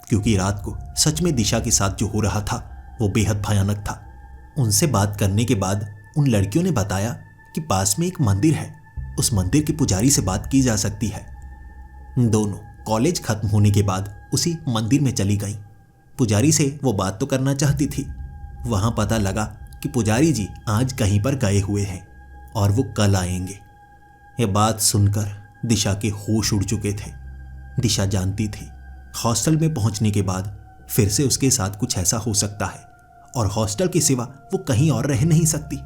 क्योंकि रात को सच में दिशा के साथ जो हो रहा था वो बेहद भयानक था। उनसे बात करने के बाद उन लड़कियों ने बताया कि पास में एक मंदिर है, उस मंदिर के पुजारी से बात की जा सकती है। दोनों कॉलेज खत्म होने के बाद उसी मंदिर में चली गईं। पुजारी से वो बात तो करना चाहती थी। वहां पता लगा कि पुजारी जी आज कहीं पर गए हुए हैं और वो कल आएंगे। यह बात सुनकर दिशा के होश उड़ चुके थे। दिशा जानती थी हॉस्टल में पहुंचने के बाद फिर से उसके साथ कुछ ऐसा हो सकता है, और हॉस्टल के सिवा वो कहीं और रह नहीं सकती।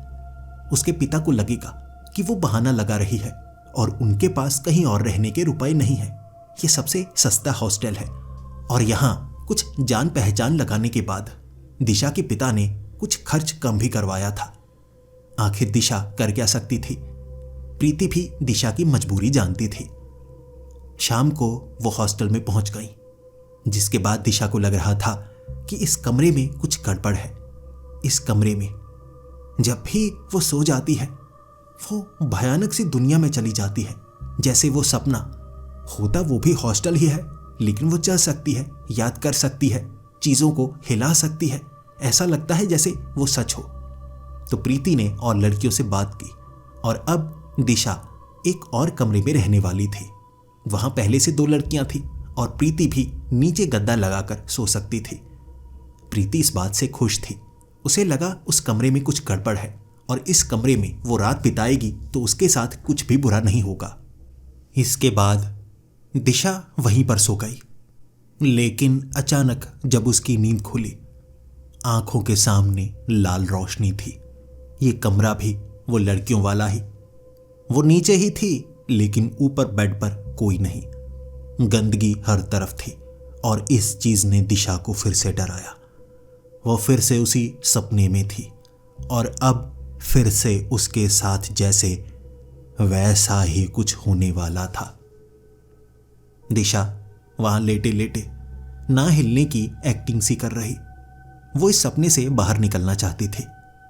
उसके पिता को लगेगा कि वो बहाना लगा रही है और उनके पास कहीं और रहने के रुपए नहीं है। ये सबसे सस्ता हॉस्टल है, और यहाँ कुछ जान पहचान लगाने के बाद दिशा के पिता ने कुछ खर्च कम भी करवाया था। आखिर दिशा कर क्या सकती थी? प्रीति भी दिशा की मजबूरी जानती थी। शाम को वो हॉस्टल में पहुंच गई, जिसके बाद दिशा को लग रहा था कि इस कमरे में कुछ गड़बड़ है। इस कमरे में जब भी वो सो जाती है वो भयानक सी दुनिया में चली जाती है। जैसे वो सपना होता वो भी हॉस्टल ही है, लेकिन वो चल सकती है, याद कर सकती है, चीजों को हिला सकती है। ऐसा लगता है जैसे वो सच हो। तो प्रीति ने और लड़कियों से बात की, और अब दिशा एक और कमरे में रहने वाली थी। वहां पहले से 2 लड़कियां थी और प्रीति भी नीचे गद्दा लगाकर सो सकती थी। प्रीति इस बात से खुश थी। उसे लगा उस कमरे में कुछ गड़बड़ है, और इस कमरे में वो रात बिताएगी तो उसके साथ कुछ भी बुरा नहीं होगा। इसके बाद दिशा वहीं पर सो गई, लेकिन अचानक जब उसकी नींद खुली, आंखों के सामने लाल रोशनी थी। ये कमरा भी वो लड़कियों वाला ही। वो नीचे ही थी, लेकिन ऊपर बेड पर कोई नहीं। गंदगी हर तरफ थी और इस चीज ने दिशा को फिर से डराया। वो फिर से उसी सपने में थी और अब फिर से उसके साथ जैसे वैसा ही कुछ होने वाला था। दिशा वहां लेटे लेटे ना हिलने की एक्टिंग सी कर रही। वो इस सपने से बाहर निकलना चाहती थी।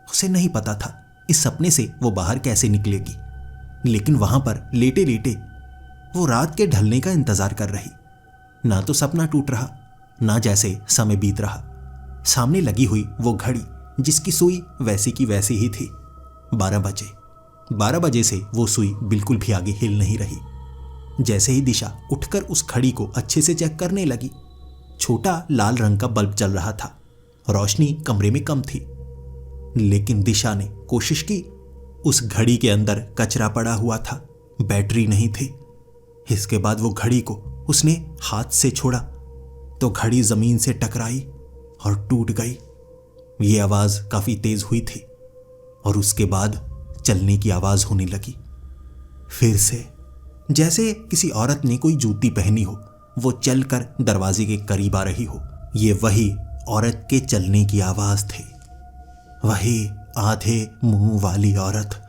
उसे नहीं पता था इस सपने से वो बाहर कैसे निकलेगी, लेकिन वहां पर लेटे लेटे वो रात के ढलने का इंतजार कर रही। ना तो सपना टूट रहा, ना जैसे समय बीत रहा। सामने लगी हुई वो घड़ी जिसकी सुई वैसी की वैसी ही थी। 12 बजे। 12 बजे से वो सुई बिल्कुल भी आगे हिल नहीं रही। जैसे ही दिशा उठकर उस घड़ी को अच्छे से चेक करने लगी, छोटा लाल रंग का बल्ब जल रहा था। रोशनी कमरे में कम थी, लेकिन दिशा ने कोशिश की। उस घड़ी के अंदर कचरा पड़ा हुआ था, बैटरी नहीं थी। इसके बाद वो घड़ी को उसने हाथ से छोड़ा तो घड़ी जमीन से टकराई और टूट गई। ये आवाज काफी तेज हुई थी और उसके बाद चलने की आवाज होने लगी। फिर से जैसे किसी औरत ने कोई जूती पहनी हो, वो चलकर दरवाजे के करीब आ रही हो। ये वही औरत के चलने की आवाज थी, वही आधे मुंह वाली औरत।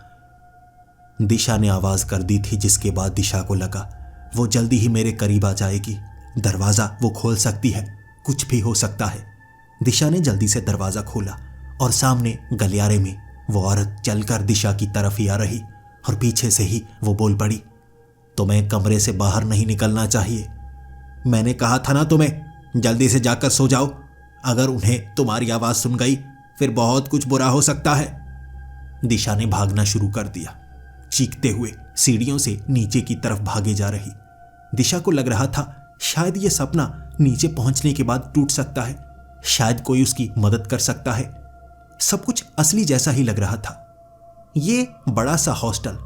दिशा ने आवाज कर दी थी, जिसके बाद दिशा को लगा वो जल्दी ही मेरे करीब आ जाएगी। दरवाजा वो खोल सकती है, कुछ भी हो सकता है। दिशा ने जल्दी से दरवाजा खोला और सामने गलियारे में वो औरत चलकर दिशा की तरफ ही आ रही और पीछे से ही वो बोल पड़ी, तुम्हें कमरे से बाहर नहीं निकलना चाहिए। मैंने कहा था ना तुम्हें, जल्दी से जाकर सो जाओ। अगर उन्हें तुम्हारी आवाज सुन गई फिर बहुत कुछ बुरा हो सकता है। दिशा ने भागना शुरू कर दिया, चीखते हुए सीढ़ियों से नीचे की तरफ भागे जा रही। दिशा को लग रहा था शायद ये सपना नीचे पहुंचने के बाद टूट सकता है, शायद कोई उसकी मदद कर सकता है। सब कुछ असली जैसा ही लग रहा था। ये बड़ा सा हॉस्टल,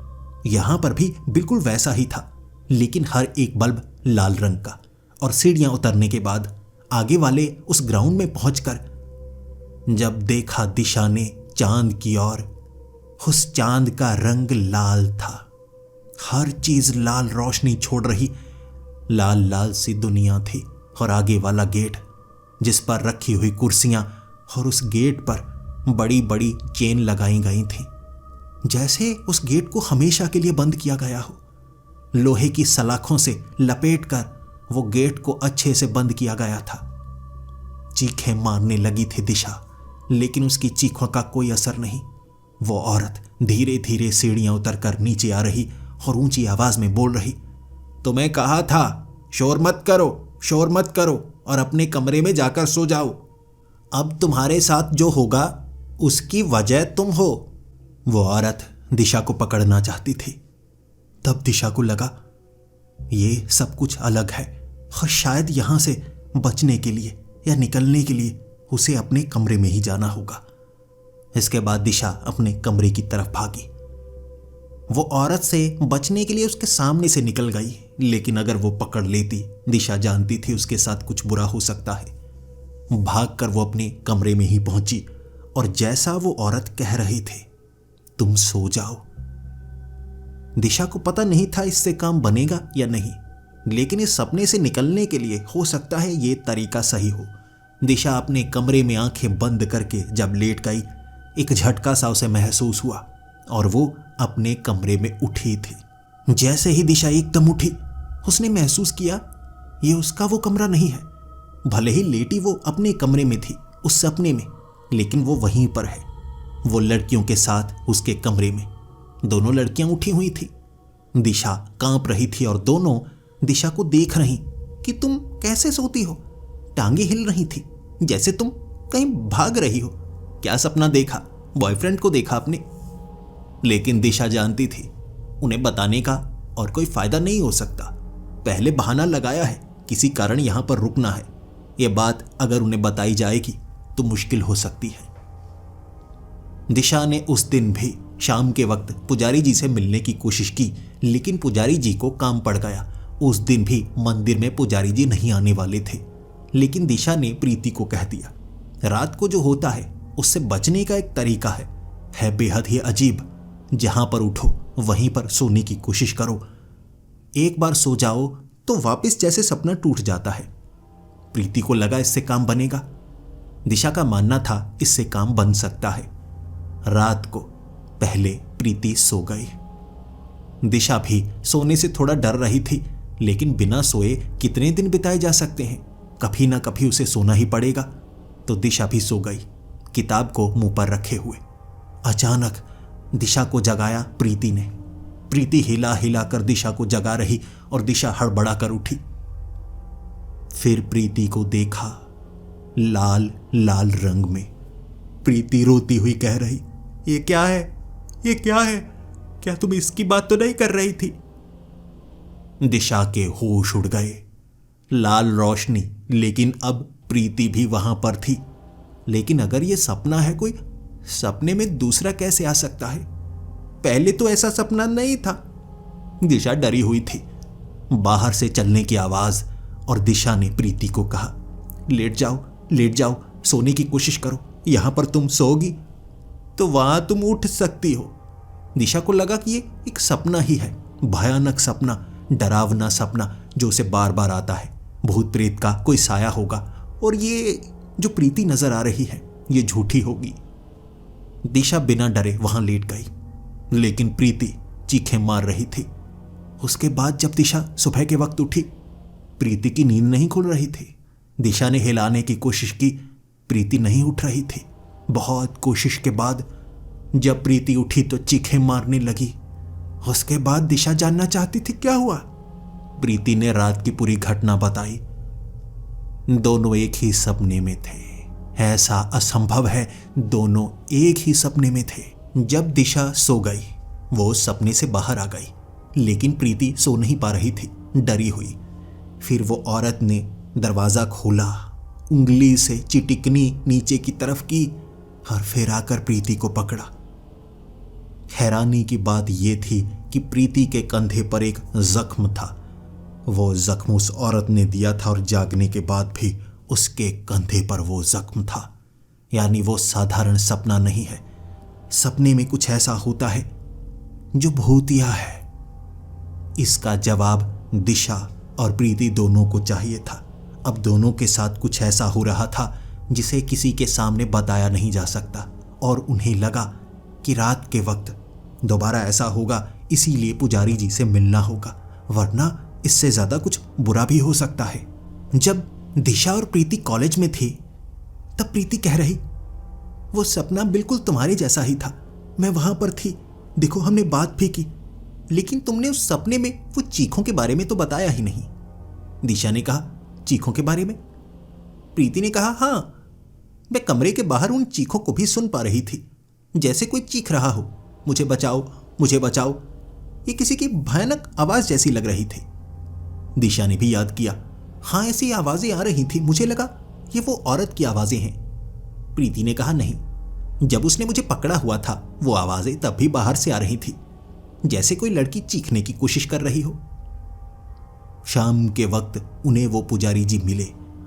यहां पर भी बिल्कुल वैसा ही था, लेकिन हर एक बल्ब लाल रंग का। और सीढ़ियां उतरने के बाद आगे वाले उस ग्राउंड में पहुंचकर जब देखा दिशा ने चांद की ओर, उस चांद का रंग लाल था। हर चीज लाल रोशनी छोड़ रही, लाल लाल सी दुनिया थी। और आगे वाला गेट जिस पर रखी हुई कुर्सियां और उस गेट पर बड़ी बड़ी चेन लगाई गई थी, जैसे उस गेट को हमेशा के लिए बंद किया गया हो। लोहे की सलाखों से लपेटकर वो गेट को अच्छे से बंद किया गया था। चीखें मारने लगी थी दिशा, लेकिन उसकी चीखों का कोई असर नहीं। वो औरत धीरे धीरे सीढ़ियां उतरकर नीचे आ रही और ऊंची आवाज में बोल रही, तुम्हें कहा था शोर मत करो, शोर मत करो और अपने कमरे में जाकर सो जाओ। अब तुम्हारे साथ जो होगा उसकी वजह तुम हो। वो औरत दिशा को पकड़ना चाहती थी। तब दिशा को लगा ये सब कुछ अलग है और शायद यहां से बचने के लिए या निकलने के लिए उसे अपने कमरे में ही जाना होगा। इसके बाद दिशा अपने कमरे की तरफ भागी। वो औरत से बचने के लिए उसके सामने से निकल गई, लेकिन अगर वो पकड़ लेती, दिशा जानती थी उसके साथ कुछ बुरा हो सकता है। भागकर वो अपने कमरे में ही पहुंची और जैसा वो औरत कह रही थी, तुम सो जाओ। दिशा को पता नहीं था इससे काम बनेगा या नहीं, लेकिन इस सपने से निकलने के लिए हो सकता है ये तरीका सही हो। दिशा अपने कमरे में आंखें बंद करके जब लेट गई, एक झटका सा उसे महसूस हुआ और वो अपने कमरे में उठी थी। जैसे ही दिशा एकदम उठी, उसने महसूस किया ये उसका वो कमरा नहीं है। भले ही लेटी वो अपने कमरे में थी उस सपने में, लेकिन वो वहीं पर है, वो लड़कियों के साथ उसके कमरे में। दोनों लड़कियां उठी हुई थी। दिशा कांप रही थी और दोनों दिशा को देख रही कि तुम कैसे सोती हो। टांगे हिल रही थी जैसे तुम कहीं भाग रही हो। क्या सपना देखा? बॉयफ्रेंड को देखा आपने? लेकिन दिशा जानती थी उन्हें बताने का और कोई फायदा नहीं हो सकता। पहले बहाना लगाया है, किसी कारण यहां पर रुकना है। यह बात अगर उन्हें बताई जाएगी तो मुश्किल हो सकती है। दिशा ने उस दिन भी शाम के वक्त पुजारी जी से मिलने की कोशिश की, लेकिन पुजारी जी को काम पड़ गया। उस दिन भी मंदिर में पुजारी जी नहीं आने वाले थे, लेकिन दिशा ने प्रीति को कह दिया, रात को जो होता है उससे बचने का एक तरीका है बेहद ही अजीब। जहां पर उठो वहीं पर सोने की कोशिश करो। एक बार सो जाओ तो वापस जैसे सपना टूट जाता है। प्रीति को लगा इससे काम बनेगा। दिशा का मानना था इससे काम बन सकता है। रात को पहले प्रीति सो गई। दिशा भी सोने से थोड़ा डर रही थी, लेकिन बिना सोए कितने दिन बिताए जा सकते हैं, कभी ना कभी उसे सोना ही पड़ेगा। तो दिशा भी सो गई, किताब को मुंह पर रखे हुए। अचानक दिशा को जगाया प्रीति ने। प्रीति हिला हिला कर दिशा को जगा रही और दिशा हड़बड़ा कर उठी। फिर प्रीति को देखा, लाल लाल रंग में। प्रीति रोती हुई कह रही, ये क्या है, ये क्या है? क्या तुम इसकी बात तो नहीं कर रही थी? दिशा के होश उड़ गए। लाल रोशनी, लेकिन अब प्रीति भी वहां पर थी। लेकिन अगर यह सपना है, कोई सपने में दूसरा कैसे आ सकता है? पहले तो ऐसा सपना नहीं था। दिशा डरी हुई थी। बाहर से चलने की आवाज और दिशा ने प्रीति को कहा, लेट जाओ, लेट जाओ, सोने की कोशिश करो। यहां पर तुम सोओगी तो वहां तुम उठ सकती हो। दिशा को लगा कि ये एक सपना ही है, भयानक सपना, डरावना सपना जो उसे बार बार आता है। भूत प्रेत का कोई साया होगा और ये जो प्रीति नजर आ रही है ये झूठी होगी। दिशा बिना डरे वहां लेट गई, लेकिन प्रीति चीखें मार रही थी। उसके बाद जब दिशा सुबह के वक्त उठी, प्रीति की नींद नहीं खुल रही थी। दिशा ने हिलाने की कोशिश की, प्रीति नहीं उठ रही थी। बहुत कोशिश के बाद जब प्रीति उठी तो चीखें मारने लगी। उसके बाद दिशा जानना चाहती थी क्या हुआ। प्रीति ने रात की पूरी घटना बताई। दोनों एक ही सपने में थे। ऐसा असंभव है, दोनों एक ही सपने में थे। जब दिशा सो गई, वो सपने से बाहर आ गई, लेकिन प्रीति सो नहीं पा रही थी, डरी हुई। फिर वो औरत ने दरवाजा खोला, उंगली से चिटिकनी नीचे की तरफ की और फिर आकर प्रीति को पकड़ा। हैरानी की बात यह थी कि प्रीति के कंधे पर एक जख्म था। वो जख्म उस औरत ने दिया था और जागने के बाद भी उसके कंधे पर वो जख्म था। यानी वो साधारण सपना नहीं है। सपने में कुछ ऐसा होता है जो भूतिया है। इसका जवाब दिशा और प्रीति दोनों को चाहिए था। अब दोनों के साथ कुछ ऐसा हो रहा था जिसे किसी के सामने बताया नहीं जा सकता, और उन्हें लगा कि रात के वक्त दोबारा ऐसा होगा, इसीलिए पुजारी जी से मिलना होगा, वरना इससे ज्यादा कुछ बुरा भी हो सकता है। जब दिशा और प्रीति कॉलेज में थी तब प्रीति कह रही, वो सपना बिल्कुल तुम्हारे जैसा ही था, मैं वहां पर थी, देखो हमने बात भी की, लेकिन तुमने उस सपने में वो चीखों के बारे में तो बताया ही नहीं। दिशा ने कहा, चीखों के बारे में? प्रीति ने कहा, हाँ, मैं कमरे के बाहर उन चीखों को भी सुन पा रही थी, जैसे कोई चीख रहा हो, मुझे बचाओ, मुझे बचाओ। ये किसी की भयानक आवाज जैसी लग रही थी। दिशा ने भी याद किया, हाँ ऐसी आवाजें आ रही थी, मुझे लगा ये वो औरत की आवाजें हैं। प्रीति ने कहा, नहीं, जब उसने मुझे पकड़ा हुआ था वो आवाजें तब भी बाहर से आ रही थी, जैसे कोई लड़की चीखने की कोशिश कर रही हो। शाम के वक्त उन्हें वो पुजारी जी मिले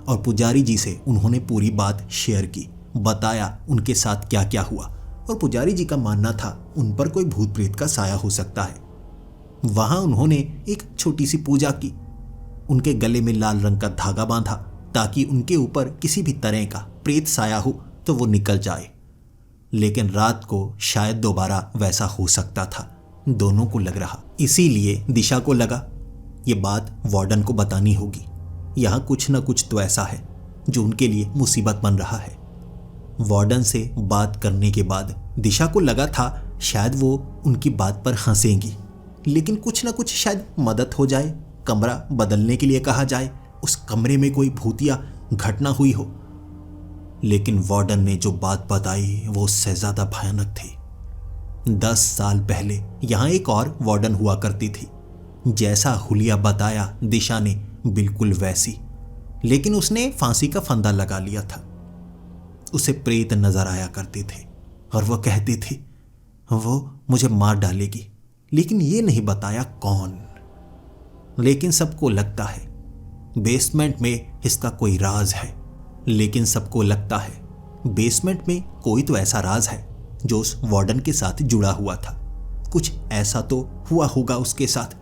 और पुजारी जी से उन्होंने पूरी बात शेयर की, बताया उनके साथ क्या क्या हुआ, और पुजारी जी का मानना था उन पर कोई भूत प्रेत का साया हो सकता है। वहां उन्होंने एक छोटी सी पूजा की, उनके गले में लाल रंग का धागा बांधा ताकि उनके ऊपर किसी भी तरह का प्रेत साया हो तो वो निकल जाए। लेकिन रात को शायद दोबारा वैसा हो सकता था, दोनों को लग रहा। इसीलिए दिशा को लगा ये बात वार्डन को बतानी होगी, यहाँ कुछ ना कुछ तो ऐसा है जो उनके लिए मुसीबत बन रहा है। वार्डन से बात करने के बाद दिशा को लगा था शायद वो उनकी बात पर हंसेंगी, लेकिन कुछ ना कुछ शायद मदद हो जाए, कमरा बदलने के लिए कहा जाए, उस कमरे में कोई भूतिया घटना हुई हो। लेकिन वार्डन ने जो बात बताई वो उससे ज्यादा भयानक थी। 10 साल पहले यहां एक और वार्डन हुआ करती थी, जैसा हुलिया बताया दिशा ने बिल्कुल वैसी, लेकिन उसने फांसी का फंदा लगा लिया था। उसे प्रेत नजर आया करते थे और वो कहती थी वो मुझे मार डालेगी, लेकिन ये नहीं बताया कौन। लेकिन सबको लगता है बेसमेंट में इसका कोई राज है, लेकिन सबको लगता है बेसमेंट में कोई तो ऐसा राज है जो उस वार्डन के साथ जुड़ा हुआ था। कुछ ऐसा तो हुआ होगा उसके साथ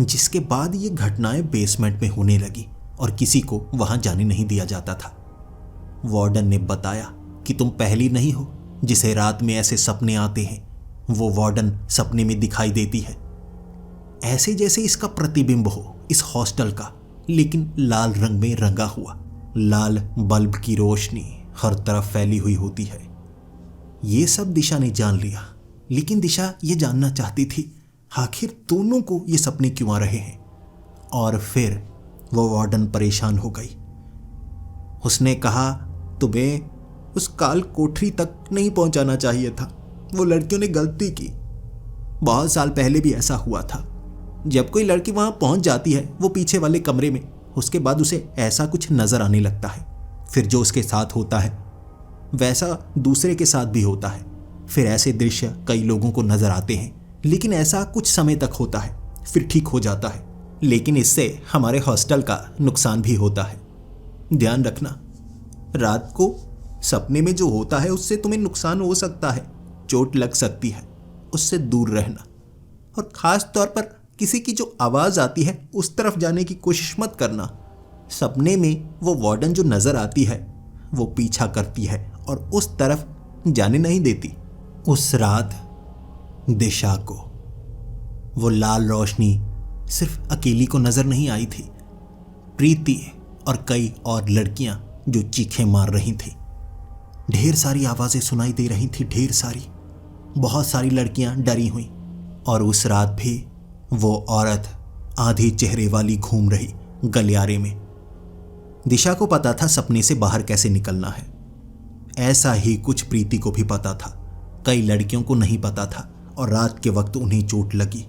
जिसके बाद ये घटनाएं बेसमेंट में होने लगी और किसी को वहां जाने नहीं दिया जाता था। वार्डन ने बताया कि तुम पहली नहीं हो जिसे रात में ऐसे सपने आते हैं। वो वार्डन सपने में दिखाई देती है, ऐसे जैसे इसका प्रतिबिंब हो इस हॉस्टल का, लेकिन लाल रंग में रंगा हुआ। लाल बल्ब की रोशनी हर तरफ फैली हुई होती है। ये सब दिशा ने जान लिया, लेकिन दिशा ये जानना चाहती थी आखिर दोनों को ये सपने क्यों आ रहे हैं। और फिर वो वार्डन परेशान हो गई। उसने कहा, तुम्हें उस काल कोठरी तक नहीं पहुंचाना चाहिए था। वो लड़कियों ने गलती की। बहुत साल पहले भी ऐसा हुआ था। जब कोई लड़की वहां पहुंच जाती है वो पीछे वाले कमरे में, उसके बाद उसे ऐसा कुछ नजर आने लगता है। फिर जो उसके साथ होता है वैसा दूसरे के साथ भी होता है। फिर ऐसे दृश्य कई लोगों को नजर आते हैं, लेकिन ऐसा कुछ समय तक होता है, फिर ठीक हो जाता है। लेकिन इससे हमारे हॉस्टल का नुकसान भी होता है। ध्यान रखना, रात को सपने में जो होता है उससे तुम्हें नुकसान हो सकता है, चोट लग सकती है, उससे दूर रहना। और खास तौर पर किसी की जो आवाज आती है उस तरफ जाने की कोशिश मत करना। सपने में वो वार्डन जो नजर आती है वो पीछा करती है और उस तरफ जाने नहीं देती। उस रात दिशा को वो लाल रोशनी सिर्फ अकेली को नजर नहीं आई थी। प्रीति और कई और लड़कियां जो चीखें मार रही थी। ढेर सारी आवाजें सुनाई दे रही थी, ढेर सारी। बहुत सारी लड़कियां डरी हुई। और उस रात भी वो औरत आधी चेहरे वाली घूम रही गलियारे में। दिशा को पता था सपने से बाहर कैसे निकलना है। ऐसा ही कुछ प्रीति को भी पता था। कई लड़कियों को नहीं पता था और रात के वक्त उन्हें चोट लगी।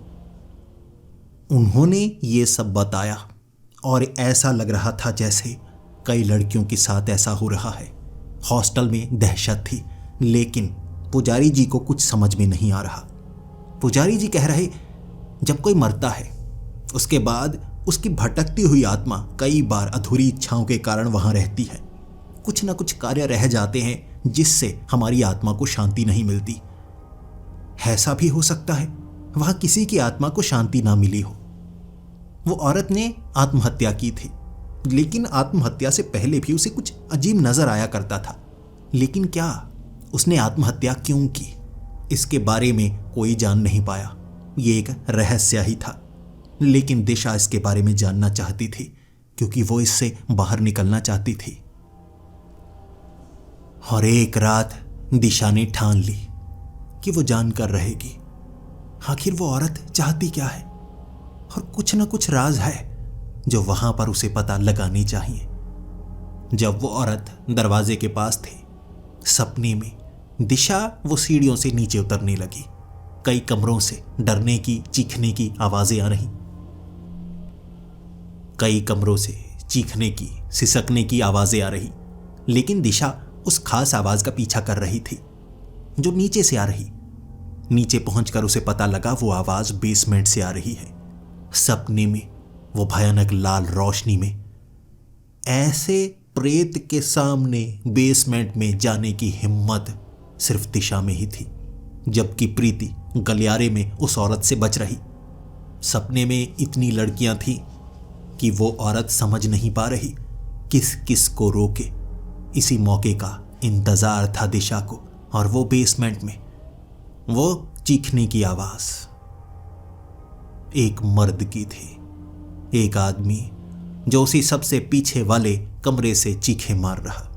उन्होंने ये सब बताया और ऐसा लग रहा था जैसे कई लड़कियों के साथ ऐसा हो रहा है। हॉस्टल में दहशत थी, लेकिन पुजारी जी को कुछ समझ में नहीं आ रहा। पुजारी जी कह रहे, जब कोई मरता है उसके बाद उसकी भटकती हुई आत्मा कई बार अधूरी इच्छाओं के कारण वहां रहती है। कुछ न कुछ कार्य रह जाते हैं जिससे हमारी आत्मा को शांति नहीं मिलती। ऐसा भी हो सकता है वहां किसी की आत्मा को शांति ना मिली हो। वो औरत ने आत्महत्या की थी, लेकिन आत्महत्या से पहले भी उसे कुछ अजीब नजर आया करता था। लेकिन क्या उसने आत्महत्या क्यों की, इसके बारे में कोई जान नहीं पाया। ये एक रहस्य ही था। लेकिन दिशा इसके बारे में जानना चाहती थी, क्योंकि वो इससे बाहर निकलना चाहती थी। और एक रात दिशा ने ठान ली कि वो जानकर रहेगी आखिर वो औरत चाहती क्या है। और कुछ न कुछ राज है जो वहां पर उसे पता लगानी चाहिए। जब वो औरत दरवाजे के पास थी, सपने में दिशा वो सीढ़ियों से नीचे उतरने लगी। कई कमरों से डरने की, चीखने की आवाजें आ रही। कई कमरों से चीखने की, सिसकने की आवाजें आ रही। लेकिन दिशा उस खास आवाज का पीछा कर रही थी जो नीचे से आ रही। नीचे पहुंचकर उसे पता लगा वो आवाज बेसमेंट से आ रही है। सपने में वो भयानक लाल रोशनी में ऐसे प्रेत के सामने बेसमेंट में जाने की हिम्मत सिर्फ दिशा में ही थी, जबकि प्रीति गलियारे में उस औरत से बच रही। सपने में इतनी लड़कियां थीं कि वो औरत समझ नहीं पा रही किस किस को रोके। इसी मौके का इंतजार था दिशा को। और वो बेसमेंट में वो चीखने की आवाज एक मर्द की थी, एक आदमी जो उसी सबसे पीछे वाले कमरे से चीखे मार रहा।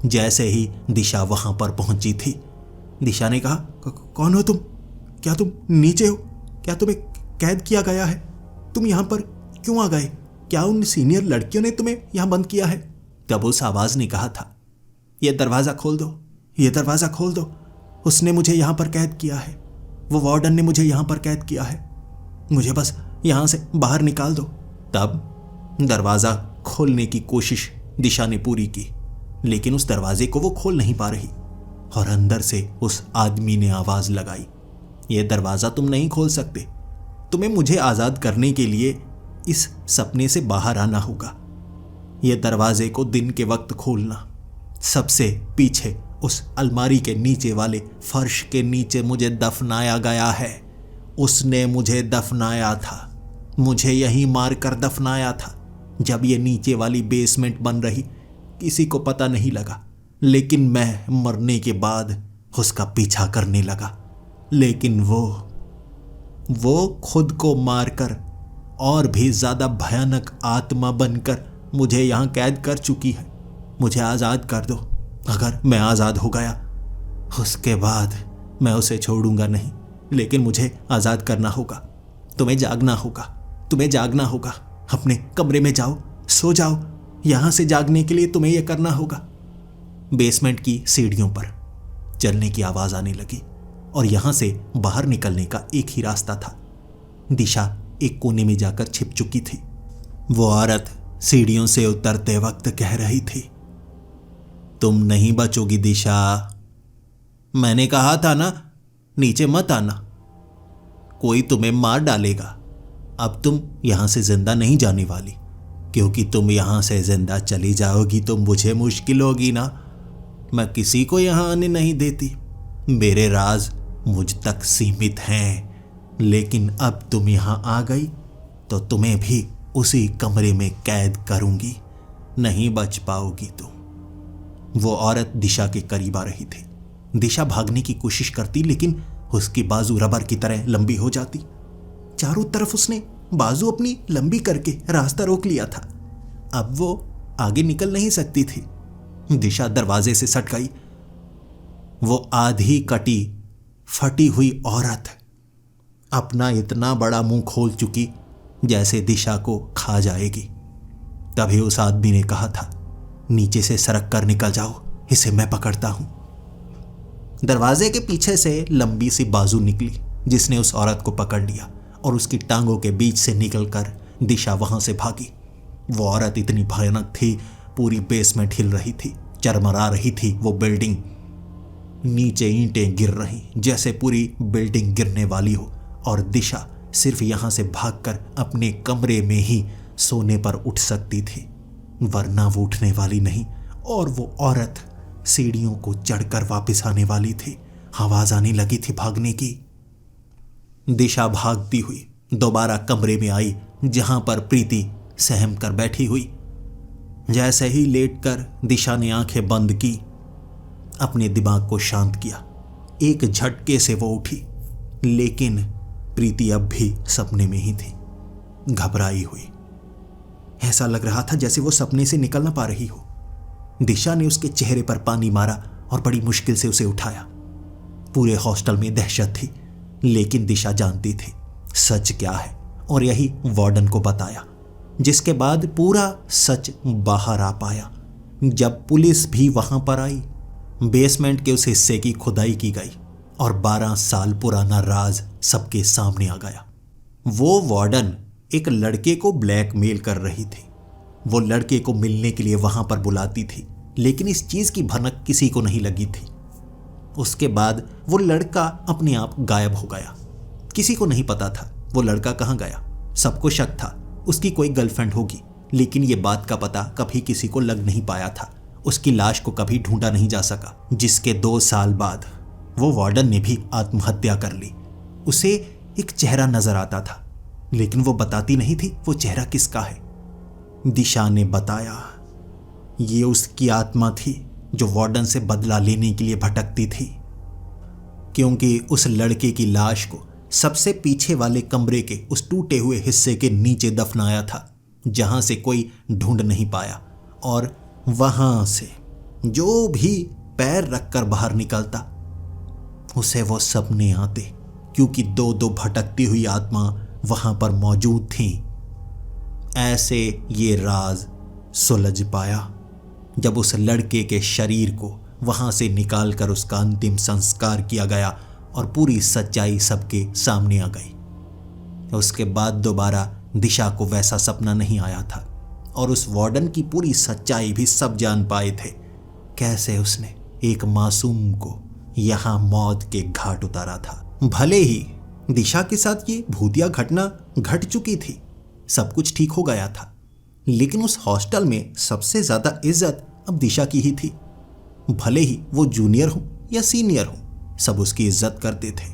जैसे ही दिशा वहां पर पहुंची थी, दिशा ने कहा, कौन हो तुम? क्या तुम नीचे हो? क्या तुम्हें कैद किया गया है? तुम यहां पर क्यों आ गए? क्या उन सीनियर लड़कियों ने तुम्हें यहां बंद किया है? तब उस आवाज ने कहा था, यह दरवाजा खोल दो, यह दरवाजा खोल दो। उसने मुझे यहां पर कैद किया है। वो वार्डन ने मुझे यहां पर कैद किया है। मुझे बस यहां से बाहर निकाल दो। तब दरवाजा खोलने की कोशिश दिशा ने पूरी की, लेकिन उस दरवाजे को वो खोल नहीं पा रही। और अंदर से उस आदमी ने आवाज लगाई, यह दरवाजा तुम नहीं खोल सकते। तुम्हें मुझे आजाद करने के लिए इस सपने से बाहर आना होगा। यह दरवाजे को दिन के वक्त खोलना। सबसे पीछे उस अलमारी के नीचे वाले फर्श के नीचे मुझे दफनाया गया है। उसने मुझे दफनाया था। मुझे यहीं मार कर दफनाया था। जब ये नीचे वाली बेसमेंट बन रही किसी को पता नहीं लगा, लेकिन मैं मरने के बाद उसका पीछा करने लगा। लेकिन वो खुद को मारकर और भी ज्यादा भयानक आत्मा बनकर मुझे यहां कैद कर चुकी है। मुझे आजाद कर दो। अगर मैं आजाद हो गया उसके बाद मैं उसे छोड़ूंगा नहीं, लेकिन मुझे आजाद करना होगा। तुम्हें जागना होगा। अपने कमरे में जाओ, सो जाओ। यहां से जागने के लिए तुम्हें यह करना होगा। बेसमेंट की सीढ़ियों पर चलने की आवाज आने लगी और यहां से बाहर निकलने का एक ही रास्ता था। दिशा एक कोने में जाकर छिप चुकी थी। वो औरत सीढ़ियों से उतरते वक्त कह रही थी, तुम नहीं बचोगी दिशा। मैंने कहा था ना, नीचे मत आना, कोई तुम्हें मार डालेगा। अब तुम यहां से जिंदा नहीं जाने वाली, क्योंकि तुम यहां से जिंदा चली जाओगी तो मुझे मुश्किल होगी ना। मैं किसी को यहां आने नहीं देती। मेरे राज मुझ तक सीमित हैं, लेकिन अब तुम यहां आ गई तो तुम्हें भी उसी कमरे में कैद करूंगी। नहीं बच पाओगी तुम। वो औरत दिशा के करीब आ रही थी। दिशा भागने की कोशिश करती, लेकिन उसकी बाजू रबर की तरह लंबी हो जाती। चारों तरफ उसने बाजू अपनी लंबी करके रास्ता रोक लिया था। अब वो आगे निकल नहीं सकती थी। दिशा दरवाजे से सट गई। वो आधी कटी फटी हुई औरत अपना इतना बड़ा मुंह खोल चुकी जैसे दिशा को खा जाएगी। तभी उस आदमी ने कहा था, नीचे से सरक कर निकल जाओ, इसे मैं पकड़ता हूं। दरवाजे के पीछे से लंबी सी बाजू निकली जिसने उस औरत को पकड़ लिया और उसकी टांगों के बीच से निकलकर दिशा वहां से भागी। वो औरत इतनी भयानक थी, पूरी बेसमेंट हिल रही थी, चरमरा रही थी वो बिल्डिंग। नीचे ईंटें गिर रही जैसे पूरी बिल्डिंग गिरने वाली हो, और दिशा सिर्फ यहां से भागकर अपने कमरे में ही सोने पर उठ सकती थी, वरना वो उठने वाली नहीं। और वो औरत सीढ़ियों को चढ़कर वापस आने वाली थी। आवाज आने लगी थी भागने की। दिशा भागती हुई दोबारा कमरे में आई जहां पर प्रीति सहम कर बैठी हुई। जैसे ही लेटकर दिशा ने आंखें बंद की, अपने दिमाग को शांत किया, एक झटके से वो उठी, लेकिन प्रीति अब भी सपने में ही थी, घबराई हुई। ऐसा लग रहा था जैसे वो सपने से निकल ना पा रही हो। दिशा ने उसके चेहरे पर पानी मारा और बड़ी मुश्किल से उसे उठाया। पूरे हॉस्टल में दहशत थी, लेकिन दिशा जानती थी सच क्या है, और यही वार्डन को बताया, जिसके बाद पूरा सच बाहर आ पाया। जब पुलिस भी वहां पर आई, बेसमेंट के उस हिस्से की खुदाई की गई और 12 साल पुराना राज सबके सामने आ गया। वो वार्डन एक लड़के को ब्लैकमेल कर रही थी। वो लड़के को मिलने के लिए वहां पर बुलाती थी, लेकिन इस चीज की भनक किसी को नहीं लगी थी। उसके बाद वो लड़का अपने आप गायब हो गया। किसी को नहीं पता था वो लड़का कहां गया। सबको शक था उसकी कोई गर्लफ्रेंड होगी, लेकिन ये बात का पता कभी किसी को लग नहीं पाया था। उसकी लाश को कभी ढूंढा नहीं जा सका, जिसके 2 साल बाद वो वार्डन ने भी आत्महत्या कर ली। उसे एक चेहरा नजर आता था, लेकिन वो बताती नहीं थी वो चेहरा किसका है। दिशा ने बताया ये उसकी आत्मा थी जो वार्डन से बदला लेने के लिए भटकती थी, क्योंकि उस लड़के की लाश को सबसे पीछे वाले कमरे के उस टूटे हुए हिस्से के नीचे दफनाया था, जहां से कोई ढूंढ नहीं पाया। और वहां से जो भी पैर रखकर बाहर निकलता, उसे वो सपने आते, क्योंकि 2-2 भटकती हुई आत्मा वहां पर मौजूद थीं। ऐसे ये राज सुलझ पाया जब उस लड़के के शरीर को वहां से निकालकर उसका अंतिम संस्कार किया गया और पूरी सच्चाई सबके सामने आ गई। उसके बाद दोबारा दिशा को वैसा सपना नहीं आया था, और उस वार्डन की पूरी सच्चाई भी सब जान पाए थे, कैसे उसने एक मासूम को यहां मौत के घाट उतारा था। भले ही दिशा के साथ ये भूतिया घटना घट चुकी थी, सब कुछ ठीक हो गया था, लेकिन उस हॉस्टल में सबसे ज्यादा इज्जत अब दिशा की ही थी। भले ही वो जूनियर हो या सीनियर हो, सब उसकी इज्जत करते थे,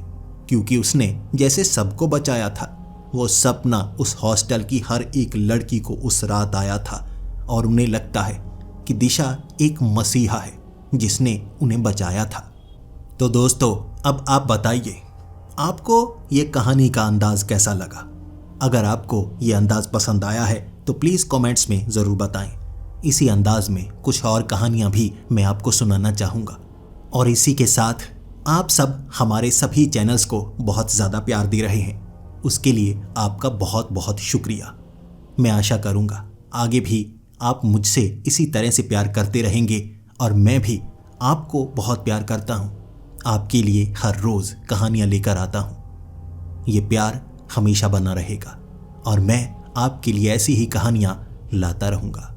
क्योंकि उसने जैसे सबको बचाया था वो सपना उस हॉस्टल की हर एक लड़की को उस रात आया था और उन्हें लगता है कि दिशा एक मसीहा है जिसने उन्हें बचाया था। तो दोस्तों, अब आप बताइए, आपको ये कहानी का अंदाज कैसा लगा? अगर आपको ये अंदाज पसंद आया है तो प्लीज़ कमेंट्स में ज़रूर बताएं। इसी अंदाज में कुछ और कहानियाँ भी मैं आपको सुनाना चाहूँगा। और इसी के साथ आप सब हमारे सभी चैनल्स को बहुत ज़्यादा प्यार दे रहे हैं, उसके लिए आपका बहुत बहुत शुक्रिया। मैं आशा करूँगा आगे भी आप मुझसे इसी तरह से प्यार करते रहेंगे और मैं भी आपको बहुत प्यार करता हूँ। आपके लिए हर रोज़ कहानियाँ लेकर आता हूँ। ये प्यार हमेशा बना रहेगा और मैं आपके लिए ऐसी ही कहानियाँ लाता रहूँगा।